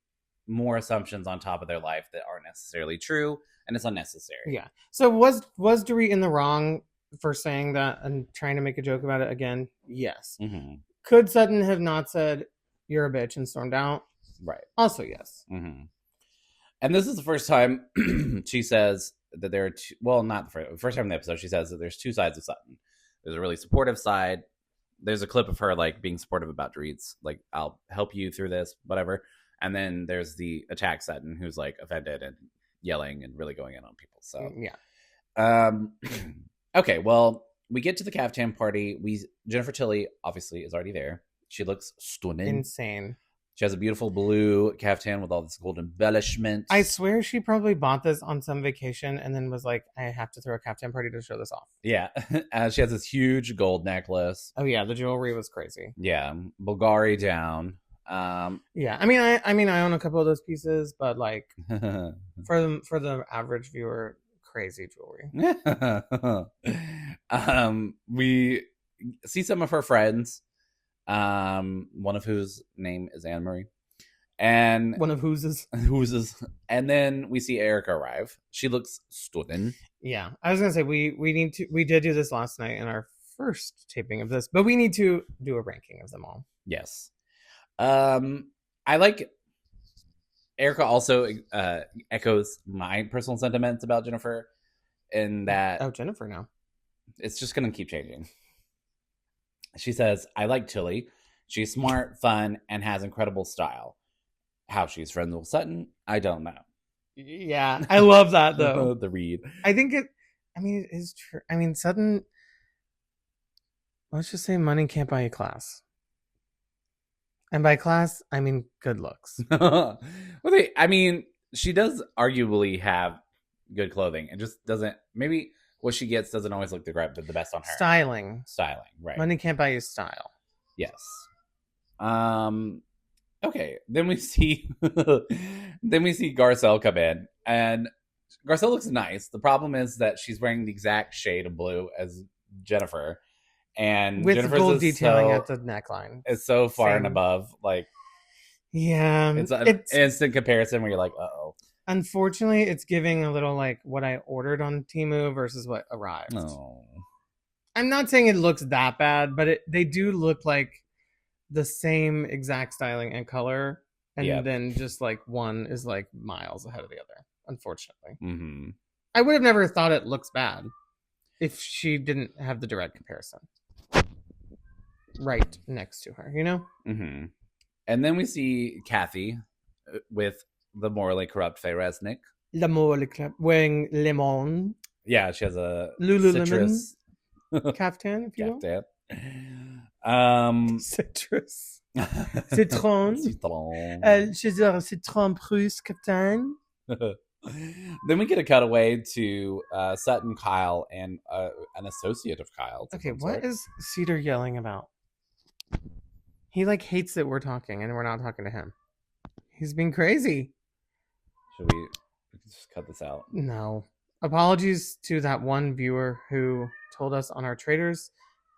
more assumptions on top of their life that aren't necessarily true, and it's unnecessary. Yeah. So was Dorit in the wrong for saying that and trying to make a joke about it again? Yes. Mm-hmm. Could Sutton have not said "you're a bitch" and stormed out? Right. Also, yes. Mm-hmm. And this is the first time she says that there are two, well, not the first time in the episode, she says that there's two sides of Sutton. There's a really supportive side. There's a clip of her like being supportive about Dorit's, like, I'll help you through this, whatever. And then there's the attack Sutton who's like offended and yelling and really going in on people. So yeah. Okay, well, we get to the caftan party. Jennifer Tilly obviously is already there. She looks stunning. Insane. She has a beautiful blue caftan with all this gold embellishment. I swear she probably bought this on some vacation and then was like, I have to throw a caftan party to show this off. Yeah. She has this huge gold necklace. Oh, yeah. The jewelry was crazy. Yeah. Bulgari down. Yeah. I mean, I own a couple of those pieces, but like for the average viewer, crazy jewelry. We see some of her friends. One of whose name is Anne Marie, and one of whose's, and then we see Erica arrive. She looks stunning. Yeah, I was gonna say we did do this last night in our first taping of this, but we need to do a ranking of them all. Yes, I like Erica. Also, echoes my personal sentiments about Jennifer, in that Jennifer now it's just gonna keep changing. She says, I like Tilly. She's smart, fun, and has incredible style. How she's friends with Sutton, I don't know. Yeah, I love that, though. The read. I think it is true. I mean, Sutton, let's just say money can't buy you class. And by class, I mean good looks. Well, she does arguably have good clothing. It just doesn't, maybe what she gets doesn't always look the best on her. Styling, right. Money can't buy you style. Yes. Okay. Then we see Garcelle come in, and Garcelle looks nice. The problem is that she's wearing the exact shade of blue as Jennifer, and with Jennifer's gold detailing at the neckline. It's so far and above. Like, yeah, it's an instant comparison where you're like, uh-oh. Unfortunately, it's giving a little like what I ordered on Temu versus what arrived. Oh. I'm not saying it looks that bad, but they do look like the same exact styling and color. And then just like one is like miles ahead of the other, unfortunately. Mm-hmm. I would have never thought it looks bad if she didn't have the direct comparison right next to her, you know? Mm-hmm. And then we see Kathy with the morally corrupt Faye Resnick. La morally corrupt, wearing lemon. Yeah, she has a Lululemon caftan, if you will. Citrus. Citron. She's a citron Prusse caftan. Then we get a cutaway to Sutton, Kyle, and an associate of Kyle's. Okay, what is Cedar yelling about? He like hates that we're talking and we're not talking to him. He's being crazy. Should we just cut this out? No. Apologies to that one viewer who told us on our Traders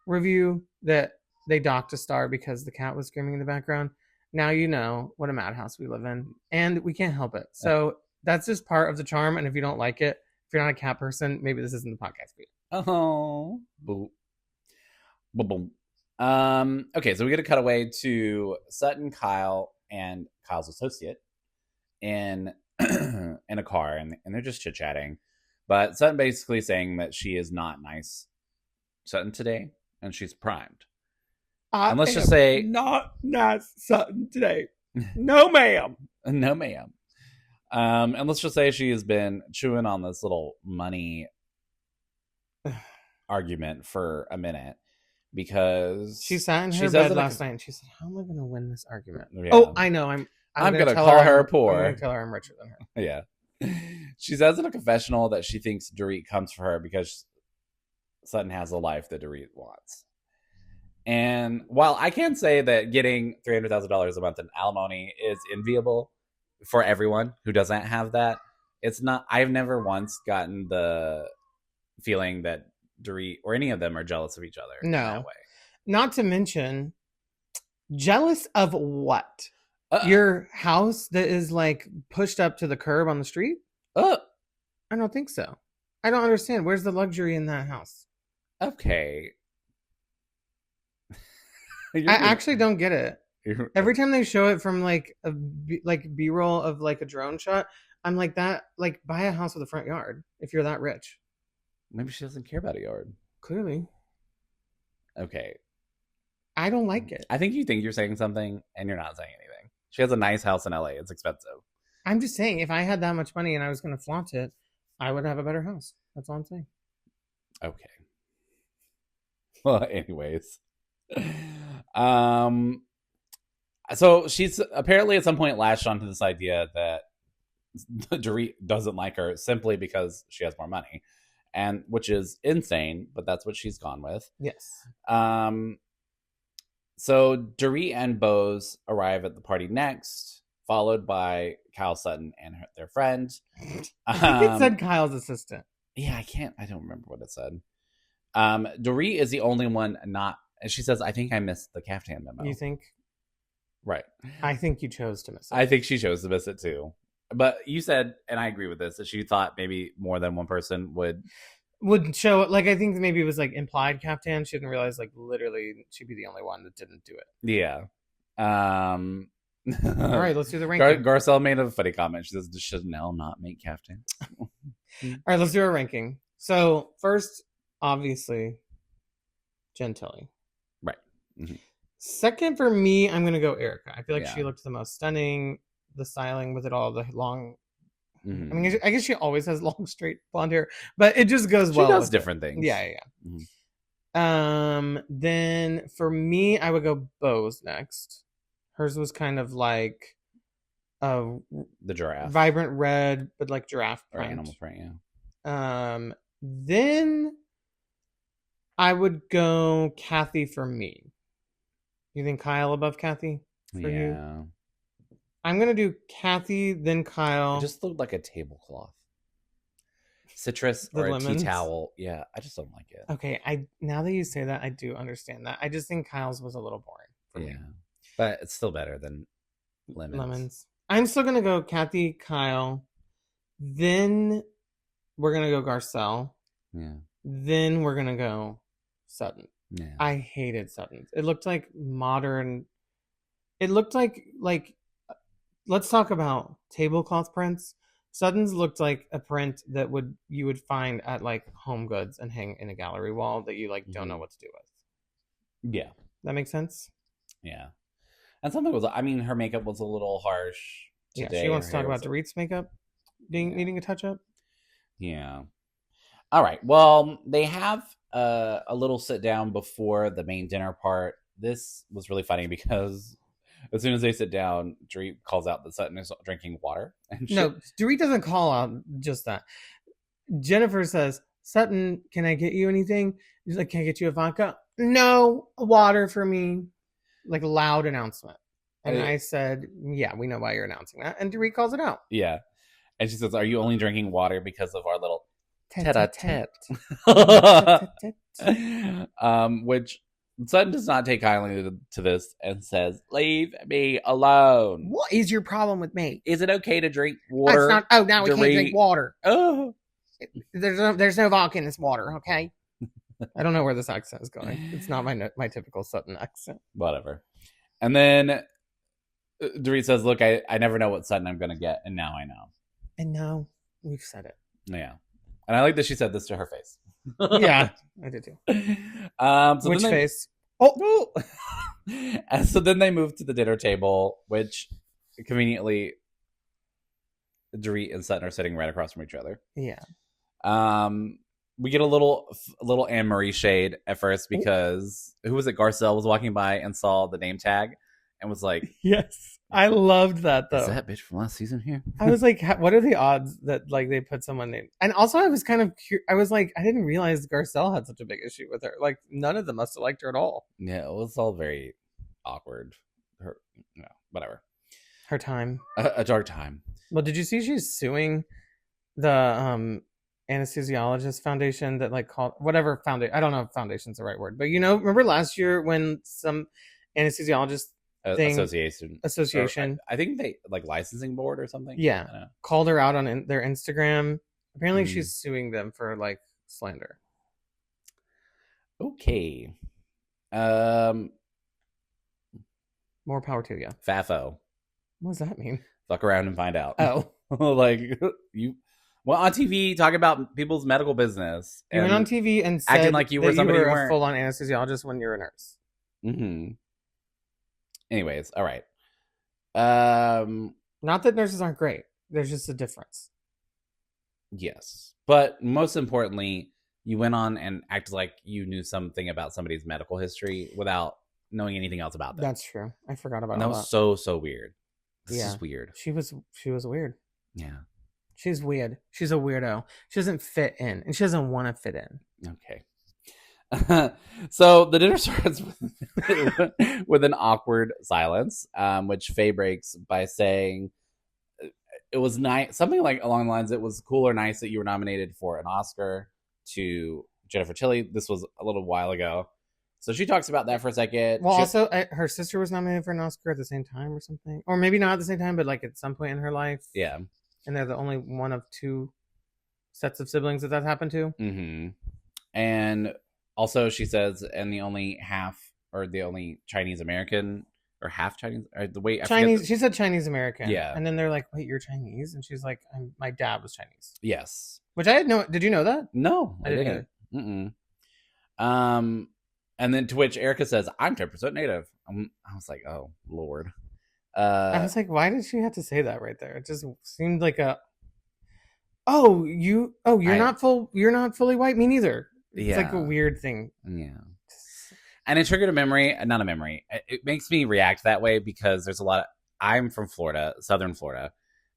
review that they docked a star because the cat was screaming in the background. Now you know what a madhouse we live in, and we can't help it. So that's just part of the charm, and if you don't like it, if you're not a cat person, maybe this isn't the podcast for you. Oh. Boop. Boom. Okay, so we get a cutaway to Sutton, Kyle, and Kyle's associate in a car, and they're just chit-chatting. But Sutton basically saying that she is not nice Sutton today, and she's primed. And let's just say, not nice Sutton today. No, ma'am. No, ma'am. And let's just say she has been chewing on this little money argument for a minute, because she sat in her bed last night and she said, how am I going to win this argument? Yeah. Oh, I know. I'm going to call her poor. I'm going to tell her I'm richer than her. Yeah. She says in a confessional that she thinks Dorit comes for her because Sutton has a life that Dorit wants. And while I can say that getting $300,000 a month in alimony is enviable for everyone who doesn't have that, it's not. I've never once gotten the feeling that Dorit or any of them are jealous of each other. No. In that way. Not to mention, Jealous of what? Your house that is like pushed up to the curb on the street? I don't think so. I don't understand. Where's the luxury in that house? Okay. I actually don't get it. Every time they show it from like a B-roll of like a drone shot, I'm like, that, like, buy a house with a front yard if you're that rich. Maybe she doesn't care about a yard. Clearly. Okay. I don't like it. I think you're saying something and you're not saying anything. She has a nice house in LA. It's expensive. I'm just saying, if I had that much money and I was going to flaunt it, I would have a better house. That's all I'm saying. Okay. Well, anyways. So she's apparently at some point latched onto this idea that Dorit doesn't like her simply because she has more money, and which is insane, but that's what she's gone with. Yes. So Dorit and Bose arrive at the party next, followed by Kyle Sutton and their friend. I think it said Kyle's assistant. Yeah, I don't remember what it said. Dorit is the only one not, and she says, I think I missed the caftan memo. You think? Right. I think you chose to miss it. I think she chose to miss it too. But you said, and I agree with this, that she thought maybe more than one person would show it. Like, I think maybe it was like implied caftan. She didn't realize, like, literally she'd be the only one that didn't do it. Yeah. All right, let's do the ranking. Garcelle made a funny comment. She says, does Chanel not make caftan? All right, let's do our ranking. So first, obviously, Gentili. Right. Mm-hmm. Second for me, I'm going to go Erica. I feel like she looked the most stunning. The styling with it all, the long... Mm-hmm. I mean, I guess she always has long, straight blonde hair, but it just goes well. She does different things. Yeah. Mm-hmm. Then for me, I would go Bose next. Hers was kind of like the giraffe, vibrant red, but like giraffe print, or animal print. Yeah. Then I would go Kathy for me. You think Kyle above Kathy for you? I'm going to do Kathy, then Kyle. It just looked like a tablecloth. Citrus or lemons. A tea towel. Yeah, I just don't like it. Okay, now that you say that, I do understand that. I just think Kyle's was a little boring for me. But it's still better than lemons. I'm still going to go Kathy, Kyle. Then we're going to go Garcelle. Yeah. Then we're going to go Sutton. Yeah. I hated Sutton's. It looked like modern. It looked like let's talk about tablecloth prints. Sutton's looked like a print that you would find at like Home Goods and hang in a gallery wall that you like don't know what to do with. Yeah. That makes sense? Yeah. And something was, I mean, her makeup was a little harsh today. Yeah, she wants to talk about Dorit's makeup needing a touch up. Yeah. All right. Well, they have a little sit down before the main dinner part. This was really funny because as soon as they sit down, Dorit calls out that Sutton is drinking water. No, Dorit doesn't call out just that. Jennifer says, Sutton, can I get you anything? He's like, can I get you a vodka? No, water for me. Like, loud announcement. And I said, yeah, we know why you're announcing that. And Dorit calls it out. Yeah. And she says, are you only drinking water because of our little tete-a-tete? Which Sutton does not take kindly to this and says, leave me alone. What is your problem with me? Is it okay to drink water? Now we can't drink water. Oh. There's no vodka in this water, okay? I don't know where this accent is going. It's not my typical Sutton accent. Whatever. And then Dorit says, look, I never know what Sutton I'm going to get, and now I know. And now we've said it. Yeah. And I like that she said this to her face. Yeah, I did too. So which face? Oh! And so then they move to the dinner table, which conveniently Dorit and Sutton are sitting right across from each other. Yeah. We get a little Anne-Marie shade at first because who was it? Garcelle was walking by and saw the name tag and was like, yes. I loved that though. Is that bitch from last season here? I was like, what are the odds that like they put someone named? And also I was kind of I was like, I didn't realize Garcelle had such a big issue with her. Like none of them must have liked her at all. Yeah, it was all very awkward. Whatever. Her time. A dark time. Well, did you see she's suing the anesthesiologist foundation that like called whatever foundation? I don't know if foundation's the right word, but remember last year when some anesthesiologist association. I think they like licensing board or something. Yeah, called her out on their Instagram. Apparently, she's suing them for like slander. Okay. More power to you. FAFO. What does that mean? Fuck around and find out. Oh, like you. Well, on TV, talk about people's medical business. You went on TV and said acting like you were somebody a full-on anesthesiologist when you're a nurse. Mm-hmm. Anyways, all right. Not that nurses aren't great. There's just a difference. Yes. But most importantly, you went on and acted like you knew something about somebody's medical history without knowing anything else about them. That's true. I forgot about that. That was so weird. This is weird. She was weird. Yeah. She's weird. She's a weirdo. She doesn't fit in, and she doesn't want to fit in. Okay. So the dinner starts with an awkward silence, which Faye breaks by saying it was nice, something like along the lines, it was cool or nice that you were nominated for an Oscar to Jennifer Tilly. This was a little while ago. So she talks about that for a second. Well, also, her sister was nominated for an Oscar at the same time or something. Or maybe not at the same time, but like at some point in her life. Yeah. And they're the only one of two sets of siblings that happened to. Mm-hmm. And also she says, and the only Chinese American or half Chinese, or the way Chinese. She said Chinese American. Yeah. And then they're like, "Wait, you're Chinese?" And she's like, "My dad was Chinese." Yes. Which I had no. Did you know that? No, I didn't. Mm-mm. And then to which Erica says, "I'm 10% Native." I was like, "Oh Lord." I was like, "Why did she have to say that right there?" It just seemed like you're not fully white. Me neither. It's like a weird thing. Yeah. And it triggered not a memory. It makes me react that way because there's I'm from Florida, Southern Florida.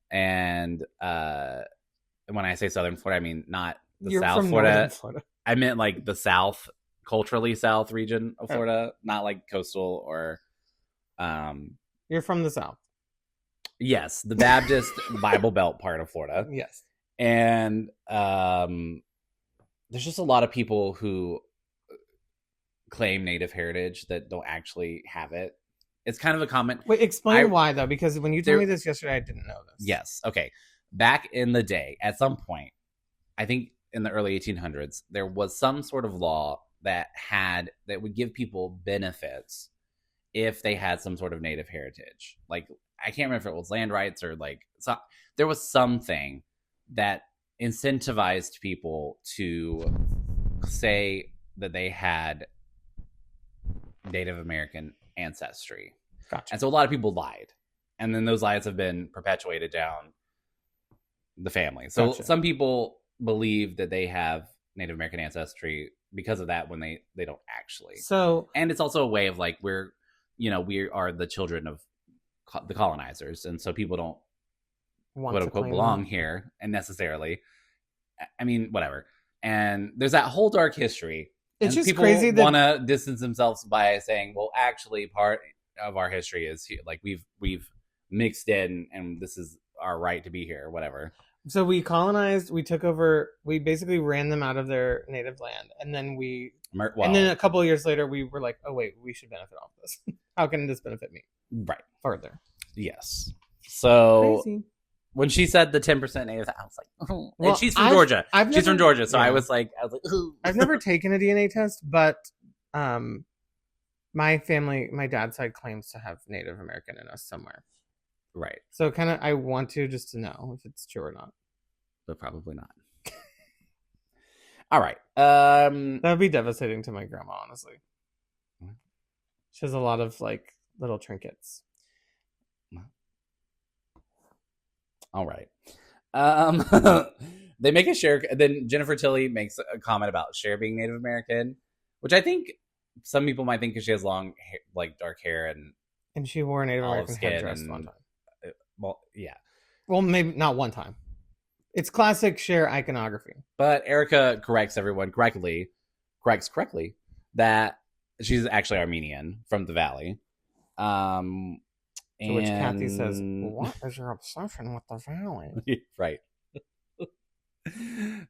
And when I say Southern Florida, I mean not the South Florida. I meant like the South, culturally South region of Florida, not like coastal or. You're from the South. Yes, the Baptist Bible Belt part of Florida. Yes. And there's just a lot of people who claim Native heritage that don't actually have it. It's kind of a common. Wait, explain why though, because when you told me this yesterday, I didn't know this. Yes. Okay. Back in the day, at some point, I think in the early 1800s, there was some sort of law that would give people benefits if they had some sort of Native heritage. Like, I can't remember if it was land rights or there was something that incentivized people to say that they had Native American ancestry. Gotcha. And so a lot of people lied. And then those lies have been perpetuated down the family. So some people believe that they have Native American ancestry because of that when they don't actually. So, and it's also a way of like, we are the children of the colonizers. And so people don't quote unquote belong here and necessarily. I mean, whatever. And there's that whole dark history. It's just people crazy want to distance themselves by saying, well, actually part of our history is like we've mixed in and this is our right to be here or whatever. So we colonized, we took over, we basically ran them out of their native land. And then and then a couple of years later, we were like, oh wait, we should benefit off this. How can this benefit me? Right. Further. Yes. So crazy. When she said the 10% Native, I was like, oh. Well, and she's from Georgia. She's from Georgia. So yeah. I was like, ooh. I've never taken a DNA test, but my family, my dad's side claims to have Native American in us somewhere. Right. So kind of, I want to just to know if it's true or not. But probably not. All right. That would be devastating to my grandma, honestly. She has a lot of like little trinkets. All right. They make a Cher. Then Jennifer Tilly makes a comment about Cher being Native American, which I think some people might think because she has long, like dark hair and she wore a Native American headdress one time. Well, yeah. Well, maybe not one time. It's classic Cher iconography. But Erica corrects correctly that she's actually Armenian from the Valley. To which Kathy says, what is your obsession with the Valley? Right.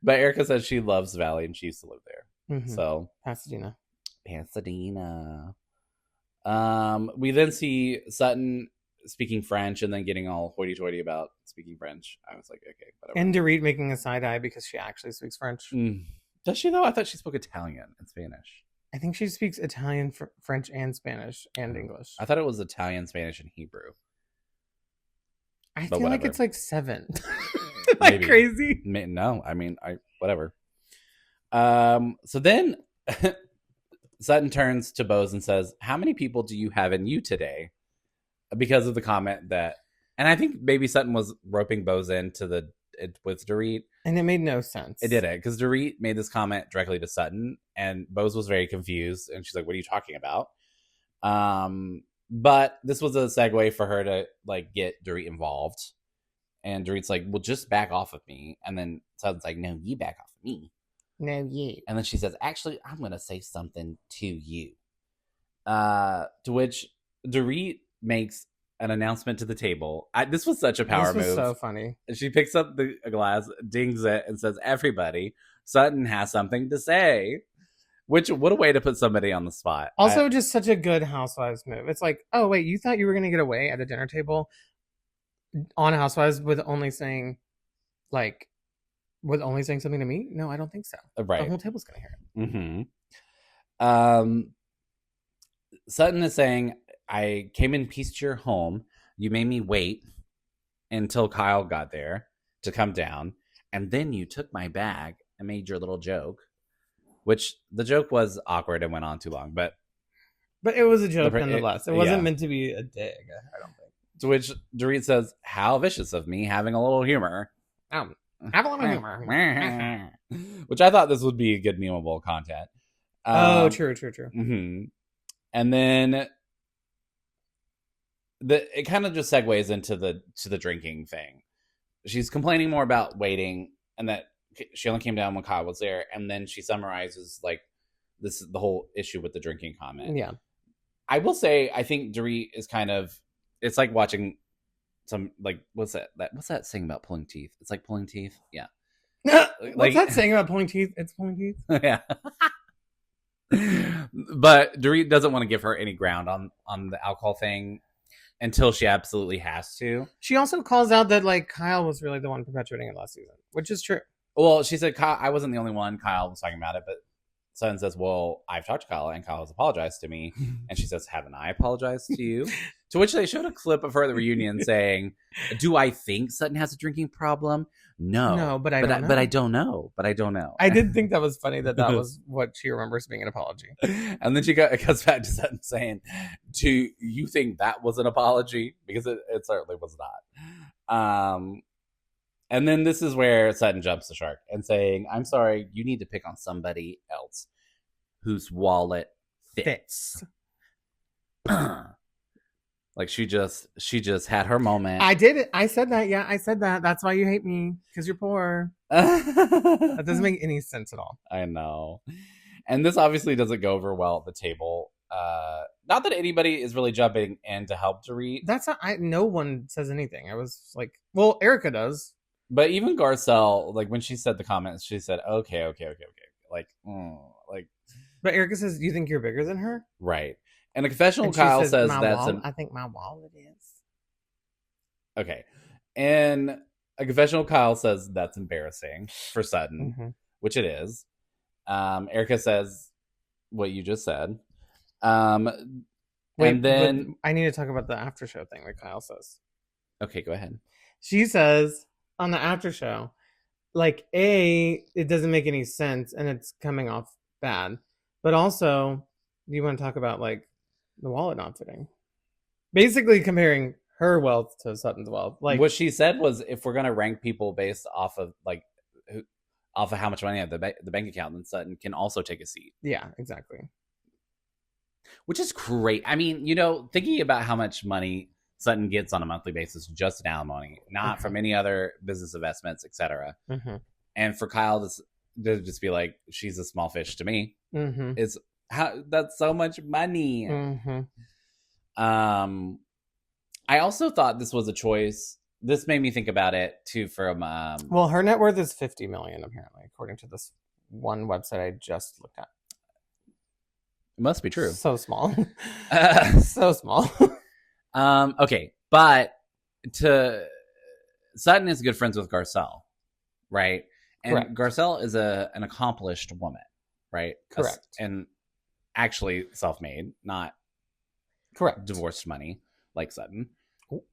But Erica says she loves the Valley and she used to live there. Mm-hmm. So Pasadena. We then see Sutton speaking French and then getting all hoity-toity about speaking French. I was like, okay, whatever. And Dorit making a side eye because she actually speaks French. Does she though? I thought she spoke Italian and Spanish. I think she speaks Italian, French, and Spanish, and English. I thought it was Italian, Spanish, and Hebrew. I feel like it's like 7. Like crazy. No, I mean, whatever. So then Sutton turns to Bose and says, "How many people do you have in you today?" Because of the comment that, and I think maybe Sutton was roping Bose into with Dorit. And it made no sense. It didn't, because Dorit made this comment directly to Sutton, and Bose was very confused, and she's like, "What are you talking about?" But this was a segue for her to like get Dorit involved, and Dorit's like, "Well, just back off of me," and then Sutton's like, "No, you back off of me." No, you. And then she says, "Actually, I'm gonna say something to you." To which Dorit makes an announcement to the table. This was such a power move. This was so funny. She picks up the glass, dings it, and says, "Everybody, Sutton has something to say." Which, what a way to put somebody on the spot. Also, just such a good Housewives move. It's like, oh, wait, you thought you were going to get away at a dinner table on Housewives with only saying something to me? No, I don't think so. Right. The whole table's going to hear it. Mm-hmm. Sutton is saying, "I came in peace to your home. You made me wait until Kyle got there to come down. And then you took my bag and made your little joke." Which the joke was awkward and went on too long, but it was a joke nonetheless. It wasn't meant to be a dig, I don't think. To which Dorit says, "How vicious of me having a little humor." Have a little humor. Which I thought this would be good memeable content. True. Mm-hmm. And then it kind of just segues into the drinking thing. She's complaining more about waiting and that she only came down when Kyle was there, and then she summarizes like this is the whole issue with the drinking comment. Yeah, I will say I think Dorit is kind of, it's like watching some like what's that saying about pulling teeth? It's like pulling teeth. Yeah. What's that saying about pulling teeth? It's pulling teeth. Yeah. But Dorit doesn't want to give her any ground on the alcohol thing until she absolutely has to. She also calls out that like Kyle was really the one perpetuating it last season, which is true. Well, she said, "Kyle, I wasn't the only one." Kyle was talking about it, but Sutton says, "Well, I've talked to Kyle, and Kyle has apologized to me." And she says, "Haven't I apologized to you?" To which they showed a clip of her at the reunion saying, "Do I think Sutton has a drinking problem? No, but I don't know. But I don't know." I did think that was funny that was what she remembers being an apology. And then she goes back to Sutton saying, "Do you think that was an apology?" Because it certainly was not. And then this is where Sutton jumps the shark and saying, "I'm sorry, you need to pick on somebody else whose wallet fits." Like she just had her moment. I did it. I said that. Yeah, I said that. That's why you hate me, because you're poor. That doesn't make any sense at all. I know. And this obviously doesn't go over well at the table. Not that anybody is really jumping in to help Dorit. No one says anything. I was like, well, Erica does. But even Garcelle, like when she said the comments, she said, okay. Like. But Erica says, "You think you're bigger than her?" Right. And a confessional, Kyle says I think my wallet is. Okay. And a confessional, Kyle says that's embarrassing for Sutton, which it is. Erica says what you just said. And then I need to talk about the after show thing that Kyle says. Okay, go ahead. She says on the after show, like, it doesn't make any sense and it's coming off bad. But also, you want to talk about like the wallet not fitting. Basically comparing her wealth to Sutton's wealth. Like what she said was, if we're gonna rank people based off of how much money they have the bank account, then Sutton can also take a seat. Yeah, exactly. Which is great. I mean, thinking about how much money Sutton gets on a monthly basis just in alimony, not from any other business investments, etc. And for Kyle to just be like, she's a small fish to me, is that's so much money. I also thought this was a choice. This made me think about it too. From well, her net worth is $50 million apparently, according to this one website I just looked at. It must be true. So small. So small. Okay, but Sutton is good friends with Garcelle, right? And correct. Garcelle is an accomplished woman, right? Correct. And actually self-made, not correct divorced money like Sutton.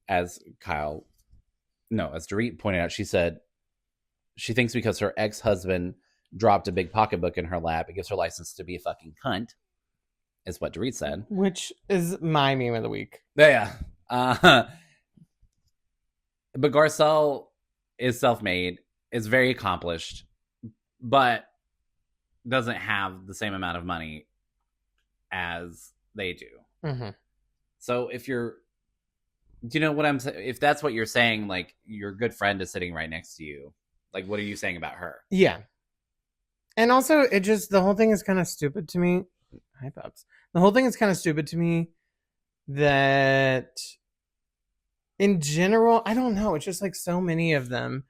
As Dorit pointed out, she said she thinks because her ex-husband dropped a big pocketbook in her lap, it gives her license to be a fucking cunt, is what Dorit said. Which is my meme of the week. Yeah. But Garcelle is self-made, is very accomplished, but doesn't have the same amount of money as they do. Mm-hmm. So if you're, do you know what I'm saying? If that's what you're saying, like your good friend is sitting right next to you, like what are you saying about her? Yeah. And also, the whole thing is kind of stupid to me. Hi, Pups. The whole thing is kind of stupid to me that in general, I don't know. It's just like so many of them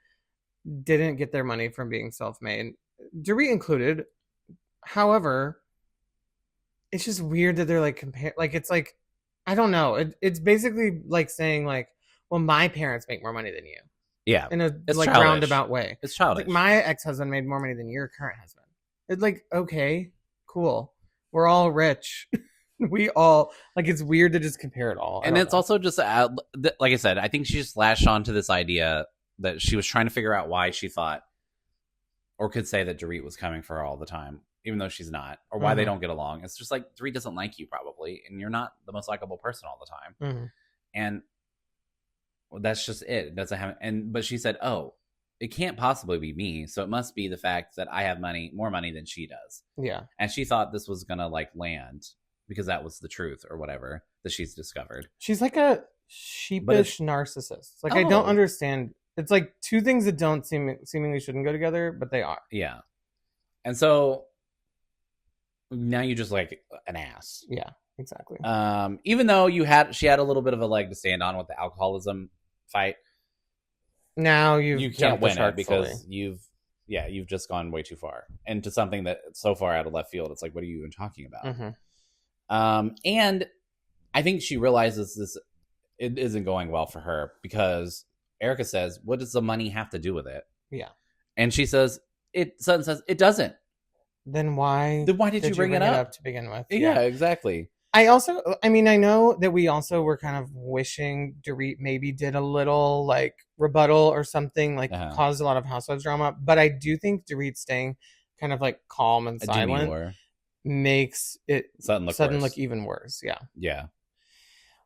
didn't get their money from being self-made, Dorit included. However, it's just weird that they're like compare. Like it's like, I don't know. It's basically like saying like, well, my parents make more money than you. Yeah, in a it's like childish. Roundabout way. It's childish. Like my ex-husband made more money than your current husband. It's like, okay, cool. We're all rich. We all like. It's weird to just compare it all. And it's also just like I said. I think she just latched onto this idea that she was trying to figure out why she thought or could say that Dorit was coming for her all the time, even though she's not, or why they don't get along. It's just like Dorit doesn't like you probably, and you're not the most likable person all the time. And that's just it. It doesn't have, but she said, "Oh, it can't possibly be me, so it must be the fact that I have more money than she does." Yeah, and she thought this was gonna like land because that was the truth or whatever that she's discovered. She's like a sheepish narcissist. Like I don't understand. It's like two things that don't seemingly shouldn't go together, but they are. Yeah, and so now you just like an ass. Yeah, exactly. Even though she had a little bit of a leg to stand on with the alcoholism fight. Now you can't win it because you've just gone way too far into something that so far out of left field. It's like, what are you even talking about? And I think she realizes it isn't going well for her because Erica says, "What does the money have to do with it?" Yeah, and she says, Sutton says, "It doesn't." Then why did you bring it up to begin with? Yeah, exactly. I know that we also were kind of wishing Dorit maybe did a little like rebuttal or something, like caused a lot of Housewives drama. But I do think Dorit staying kind of like calm and silent makes it Sutton look even worse. Yeah. Yeah.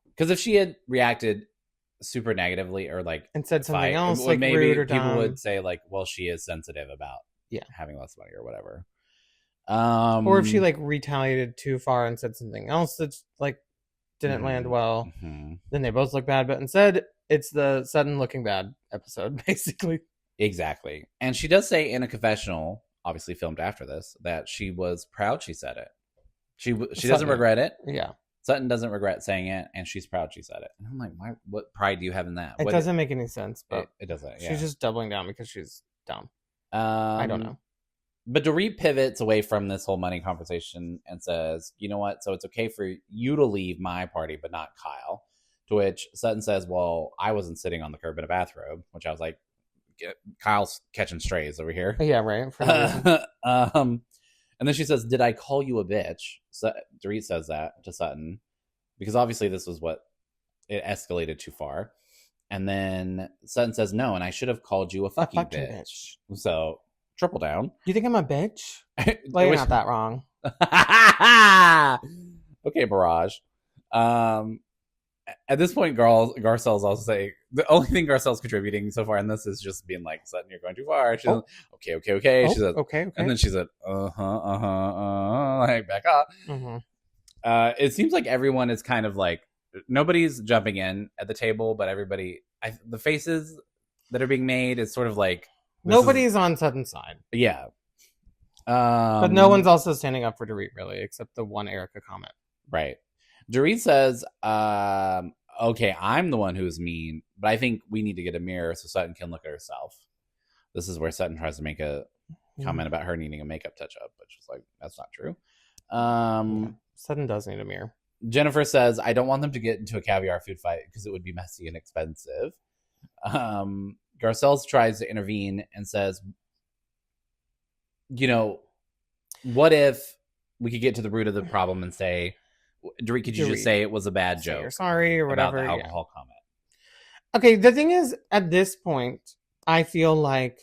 Because if she had reacted super negatively or like and said something else, like maybe rude or people dumb, would say like, well, she is sensitive about having less money or whatever. Or if she like retaliated too far and said something else that's like didn't land well, then they both look bad. But instead, it's the Sutton looking bad episode, basically. Exactly. And she does say in a confessional, obviously filmed after this, that she was proud she said it. She doesn't regret it. Yeah. Sutton doesn't regret saying it, and she's proud she said it. And I'm like, what pride do you have in that? It doesn't make any sense, but it doesn't. Yeah. She's just doubling down because she's dumb. I don't know. But Dorit pivots away from this whole money conversation and says, you know what? So it's okay for you to leave my party, but not Kyle. To which Sutton says, well, I wasn't sitting on the curb in a bathrobe, which I was like, Kyle's catching strays over here. Yeah, right. And then she says, did I call you a bitch? So Dorit says that to Sutton because obviously this was what it escalated too far. And then Sutton says, no, and I should have called you a fucking bitch. So triple down. You think I'm a bitch? Well, you're not that wrong. Okay, Barrage. At this point, Garcelle's also saying the only thing Garcelle's contributing so far in this is just being like, Sutton, you're going too far. She's like, okay. She said, okay. And then she said, like back up. It seems like everyone is kind of like, nobody's jumping in at the table, but everybody, the faces that are being made is sort of like, nobody's on Sutton's side. Yeah. But no one's also standing up for Dorit, really, except the one Erica comment. Right. Dorit says, okay, I'm the one who's mean, but I think we need to get a mirror so Sutton can look at herself. This is where Sutton tries to make a comment about her needing a makeup touch-up, which is like, that's not true. Sutton does need a mirror. Jennifer says, I don't want them to get into a caviar food fight because it would be messy and expensive. Garcelle tries to intervene and says, what if we could get to the root of the problem and say, Dorit, could you just say it was a bad joke? You're sorry or whatever. About the alcohol comment. Okay, the thing is, at this point, I feel like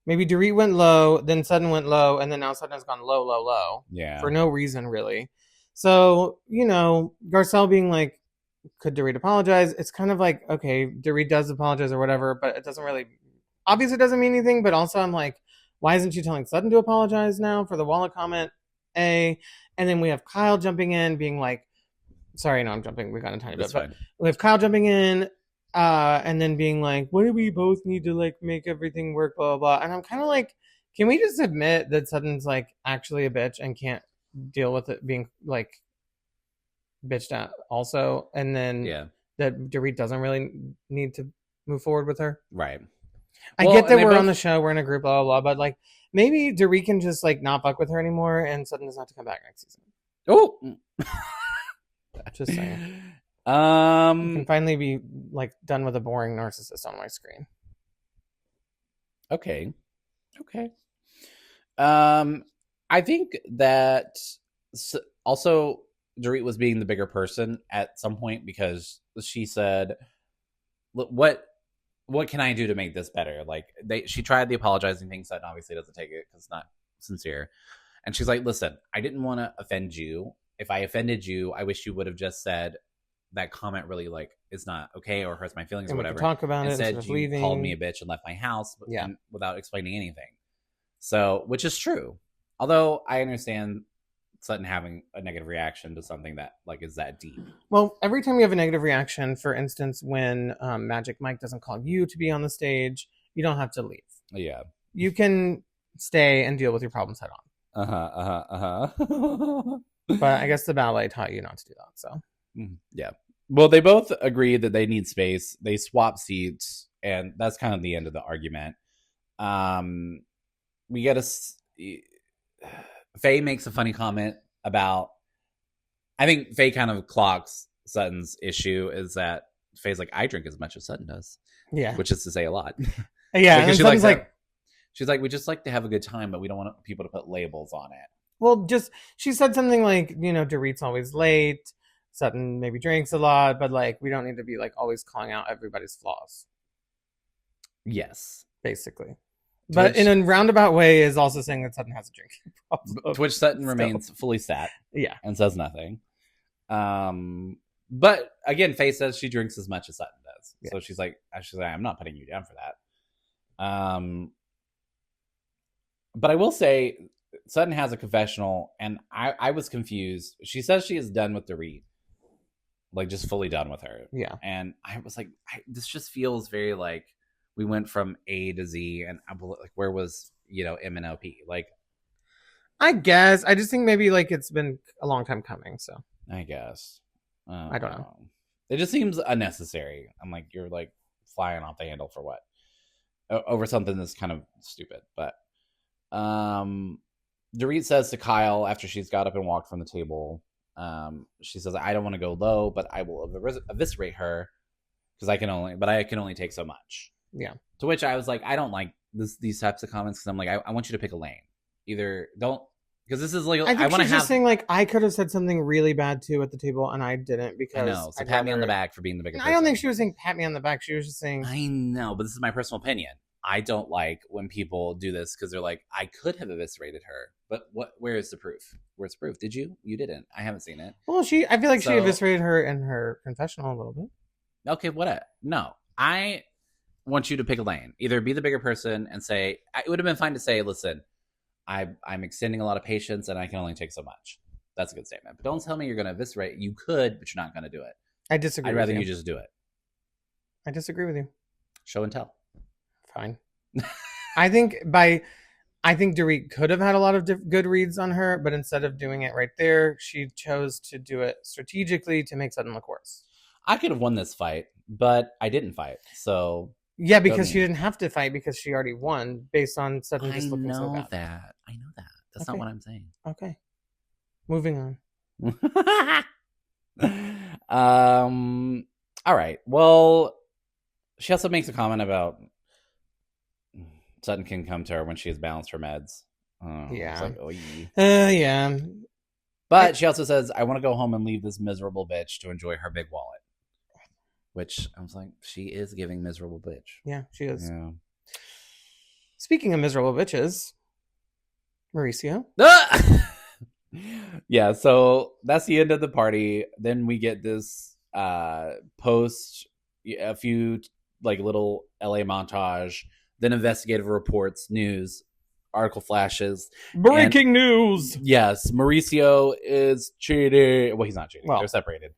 maybe Dorit went low, then Sutton went low, and then now Sutton has gone low, low, low. Yeah. For no reason, really. So, Garcelle being like, could Dorit apologize? It's kind of like, okay, Dorit does apologize or whatever, but it doesn't really, obviously doesn't mean anything, but also I'm like, why isn't she telling Sutton to apologize now for the wallet comment? And then we have Kyle jumping in, being like, sorry, no, I'm jumping. We got a tiny bit. But we have Kyle jumping in, and then being like, what do we both need to like make everything work, blah, blah, blah. And I'm kind of like, can we just admit that Sutton's like actually a bitch and can't deal with it being like bitched at also? And then that Dorit doesn't really need to move forward with her. Right. I get that we're on the show, we're in a group, blah, blah, blah, but like maybe Dorit can just like not fuck with her anymore and Sutton doesn't have to come back next season. Oh, just saying. You can finally be like done with a boring narcissist on my screen. Okay. I think that also Dorit was being the bigger person at some point because she said, what can I do to make this better? Like she tried the apologizing thing. Sutton obviously doesn't take it because it's not sincere. And she's like, listen, I didn't want to offend you. If I offended you, I wish you would have just said that comment really like is not okay or hurts my feelings or whatever. Talk about instead, it. Instead, you called me a bitch and left my house without explaining anything. So, which is true. Although I understand Sutton having a negative reaction to something that like is that deep. Well, every time you have a negative reaction, for instance, when Magic Mike doesn't call you to be on the stage, you don't have to leave. Yeah. You can stay and deal with your problems head on. But I guess the ballet taught you not to do that. So yeah. Well, they both agree that they need space. They swap seats, and that's kind of the end of the argument. We get Faye makes a funny comment about, I think Faye kind of clocks Sutton's issue is that Faye's like, I drink as much as Sutton does. Yeah. Which is to say a lot. Yeah. Because she's like, we just like to have a good time, but we don't want people to put labels on it. Well, she said something like, Dorit's always late. Sutton maybe drinks a lot, but like, we don't need to be like always calling out everybody's flaws. Yes. Basically. But in a roundabout way is also saying that Sutton has a drinking problem. To which Sutton remains fully sat. Yeah. And says nothing. But again, Faye says she drinks as much as Sutton does. Yeah. So she's like, I'm not putting you down for that. But I will say, Sutton has a confessional, and I was confused. She says she is done with Dorit. Like, just fully done with her. Yeah. And I was like, this just feels very like, we went from A to Z, and like, where was M and OP? Like, I guess I just think maybe like it's been a long time coming. So I guess I don't know. It just seems unnecessary. I'm like, you're like flying off the handle for what? Over something that's kind of stupid. But Dorit says to Kyle after she's got up and walked from the table, she says, I don't want to go low, but I will eviscerate her because I can only take so much. Yeah. To which I was like, I don't like these types of comments because I'm like, I want you to pick a lane. Either don't, because this is like, I think she's just saying like, I could have said something really bad too at the table and I didn't because I know. So pat me on the back for being the bigger person. I don't think she was saying pat me on the back. She was just saying, I know, but this is my personal opinion. I don't like when people do this because they're like, I could have eviscerated her, but where is the proof? Where's the proof? Did you? You didn't. I haven't seen it. Well, I feel like she eviscerated her in her confessional a little bit. Okay, what? No, I want you to pick a lane. Either be the bigger person and say, it would have been fine to say, listen, I'm extending a lot of patience and I can only take so much. That's a good statement. But don't tell me you're going to eviscerate. You could, but you're not going to do it. I disagree. I'd rather you just do it. I disagree with you. Show and tell. Fine. I think Dorit could have had a lot of good reads on her, but instead of doing it right there, she chose to do it strategically to make Sutton look worse. I could have won this fight, but I didn't fight. So yeah, because she didn't have to fight because she already won based on Sutton just looking so bad. I know that. That's not what I'm saying. Okay. Moving on. All right. Well, she also makes a comment about Sutton can come to her when she has balanced her meds. Yeah. It's like, yeah. But she also says, I want to go home and leave this miserable bitch to enjoy her big wallet. Which I was like, she is giving miserable bitch. Yeah, she is. Yeah. Speaking of miserable bitches, Mauricio. Yeah, so that's the end of the party. Then we get this post, a few like little LA montage, then investigative reports, news, article flashes. Breaking news! Yes, Mauricio is cheating. Well, he's not cheating. They're separated.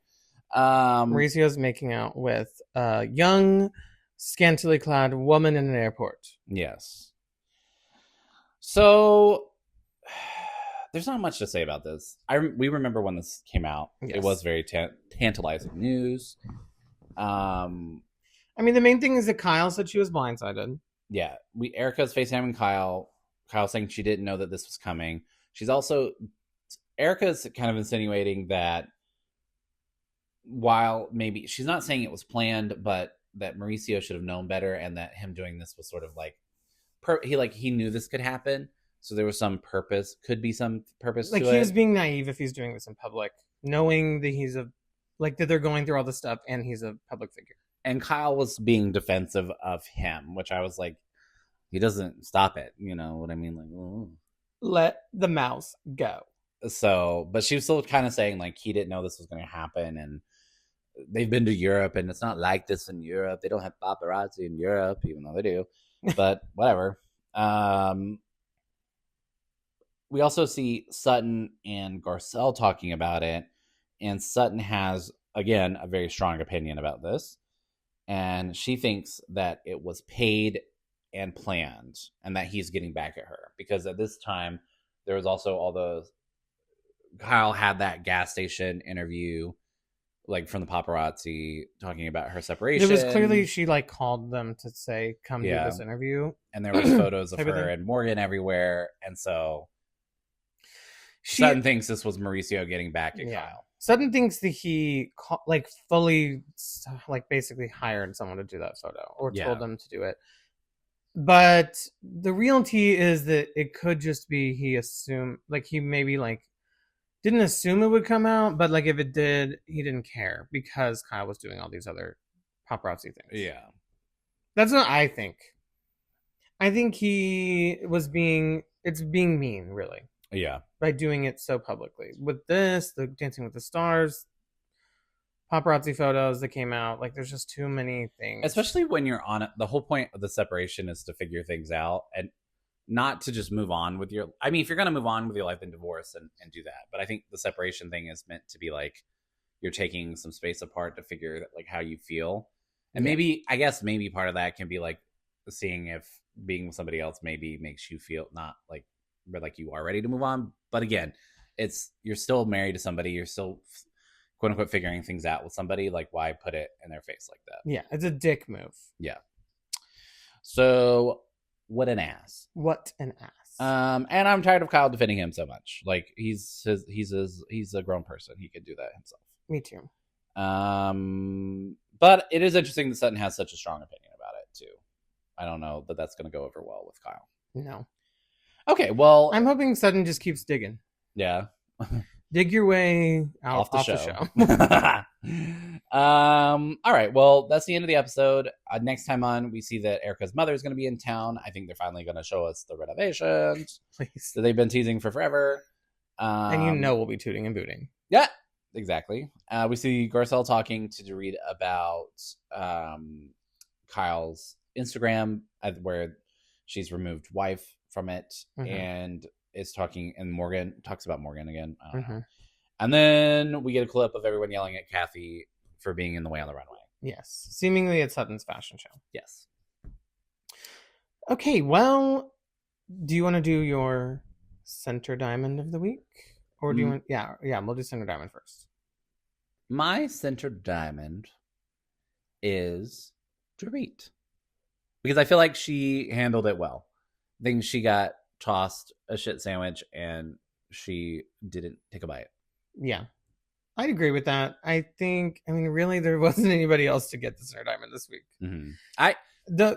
Mauricio's making out with a young, scantily clad woman in an airport. Yes. So there's not much to say about this. We remember when this came out. Yes. It was very tantalizing news. I mean, the main thing is that Kyle said she was blindsided. Yeah, Erica's FaceTiming Kyle. Kyle saying she didn't know that this was coming. Erica's kind of insinuating that while maybe she's not saying it was planned, but that Mauricio should have known better, and that him doing this was sort of like he knew this could happen, so there was some purpose. Could be some purpose. Like to he was being naive if he's doing this in public, knowing that that they're going through all this stuff, and he's a public figure. And Kyle was being defensive of him, which I was like, he doesn't stop it. You know what I mean? Like, ooh. Let the mouse go. So, but she was still kind of saying like he didn't know this was going to happen, and they've been to Europe, and it's not like this in Europe. They don't have paparazzi in Europe, even though they do. But whatever. We also see Sutton and Garcelle talking about it, and Sutton has, again, a very strong opinion about this, and she thinks that it was paid and planned, and that he's getting back at her, because at this time there was also all those. Kyle had that gas station interview, like from the paparazzi, talking about her separation. It was clearly she like called them to say, "Come do this interview," and there was photos of her and Morgan everywhere, and so Sutton thinks this was Mauricio getting back at Kyle. Sutton thinks that he fully basically hired someone to do that photo or told them to do it. But the reality is that it could just be he assumed, he maybe didn't assume it would come out, but if it did, he didn't care because Kyle was doing all these other paparazzi things. Yeah. That's what I think. I think he was being mean, really. Yeah. By doing it so publicly. With this, the Dancing with the Stars, paparazzi photos that came out, there's just too many things. Especially when you're on it. The whole point of the separation is to figure things out and not to just move on with your... I mean, if you're going to move on with your life, then divorce and do that. But I think the separation thing is meant to be you're taking some space apart to figure how you feel. And maybe part of that can be seeing if being with somebody else maybe makes you feel not but you are ready to move on. But again, you're still married to somebody. You're still quote unquote figuring things out with somebody. Why put it in their face like that? Yeah, it's a dick move. Yeah. So what an ass. What an ass. And I'm tired of Kyle defending him so much. He's a grown person. He could do that himself. Me too. But it is interesting that Sutton has such a strong opinion about it too. I don't know that that's going to go over well with Kyle. No. Okay, well, I'm hoping Sutton just keeps digging. Yeah. Dig your way out off the show. All right, well, that's the end of the episode. Next time on, we see that Erica's mother is going to be in town. I think they're finally going to show us the renovations. Please. That they've been teasing for forever. And we'll be tooting and booting. Yeah, exactly. We see Garcelle talking to Dorit about Kyle's Instagram, where she's removed wife from it, and is talking, and Morgan talks about Morgan again. And then we get a clip of everyone yelling at Kathy for being in the way on the runway. Yes. Seemingly at Sutton's fashion show. Yes. Okay, well, do you want to do your center diamond of the week? Or do you want... Yeah, we'll do center diamond first. My center diamond is Dorit. Because I feel like she handled it well. I think she got tossed a shit sandwich and she didn't take a bite. Yeah. I'd agree with that. I mean, really, there wasn't anybody else to get the Sir Diamond this week. Mm-hmm.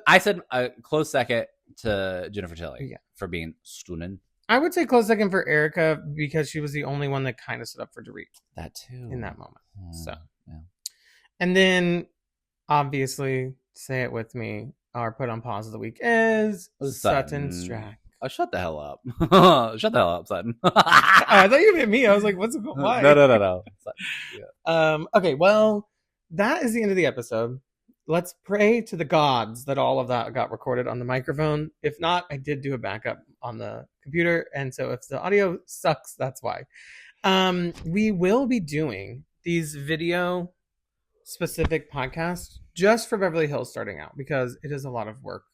I said a close second to Jennifer Tilly for being stunning. I would say close second for Erica because she was the only one that kind of stood up for Dorit. That too. In that moment. So, yeah. And then, obviously, say it with me, our put on pause of the week is Sutton Strack. Oh, shut the hell up. Shut the hell up, Sutton. I thought you meant me. I was like, what's it going on? No. Yeah. Okay, well, that is the end of the episode. Let's pray to the gods that all of that got recorded on the microphone. If not, I did do a backup on the computer. And so if the audio sucks, that's why. We will be doing these video specific podcasts just for Beverly Hills starting out because it is a lot of work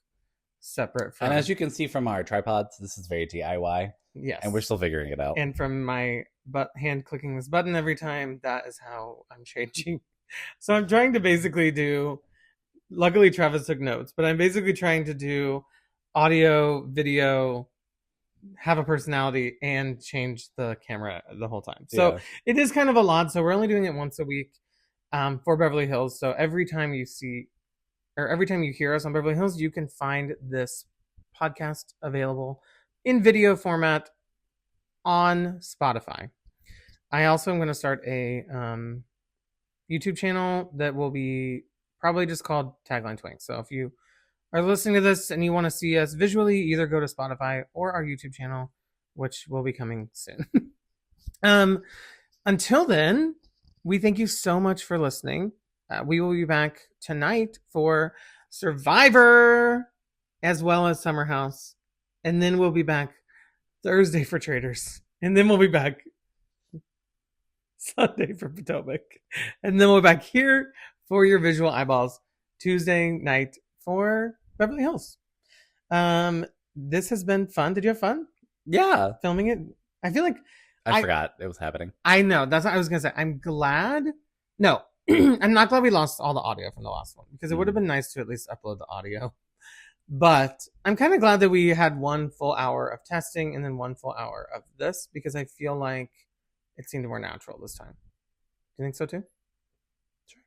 separate from. And as you can see from our tripods, this is very DIY. Yes. And we're still figuring it out. And from my hand clicking this button every time, that is how I'm changing. So I'm trying to basically do, luckily Travis took notes, but I'm basically trying to do audio, video, have a personality, and change the camera the whole time. So it is kind of a lot. So we're only doing it once a week for Beverly Hills. So every time you hear us on Beverly Hills, you can find this podcast available in video format on Spotify. I also am going to start a YouTube channel that will be probably just called Tagline Twinks. So if you are listening to this and you want to see us visually, either go to Spotify or our YouTube channel, which will be coming soon. Until then, we thank you so much for listening. We will be back tonight for Survivor as well as Summer House. And then we'll be back Thursday for Traders. And then we'll be back Sunday for Potomac. And then we'll be back here for your visual eyeballs Tuesday night for Beverly Hills. This has been fun. Did you have fun? Yeah. Filming it? I feel like I forgot it was happening. I know. That's what I was going to say. I'm glad. No, I'm not glad we lost all the audio from the last one because it would have been nice to at least upload the audio. But I'm kind of glad that we had 1 full hour of testing and then 1 full hour of this because I feel like it seemed more natural this time. Do you think so too? Sure.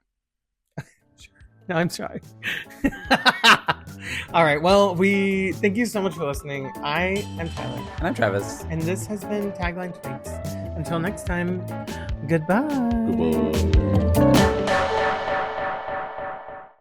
Sure. No, I'm sorry. All right. Well, we thank you so much for listening. I am Tyler. And I'm Travis. And this has been Tagline Twinks. Until next time, goodbye. Goodbye.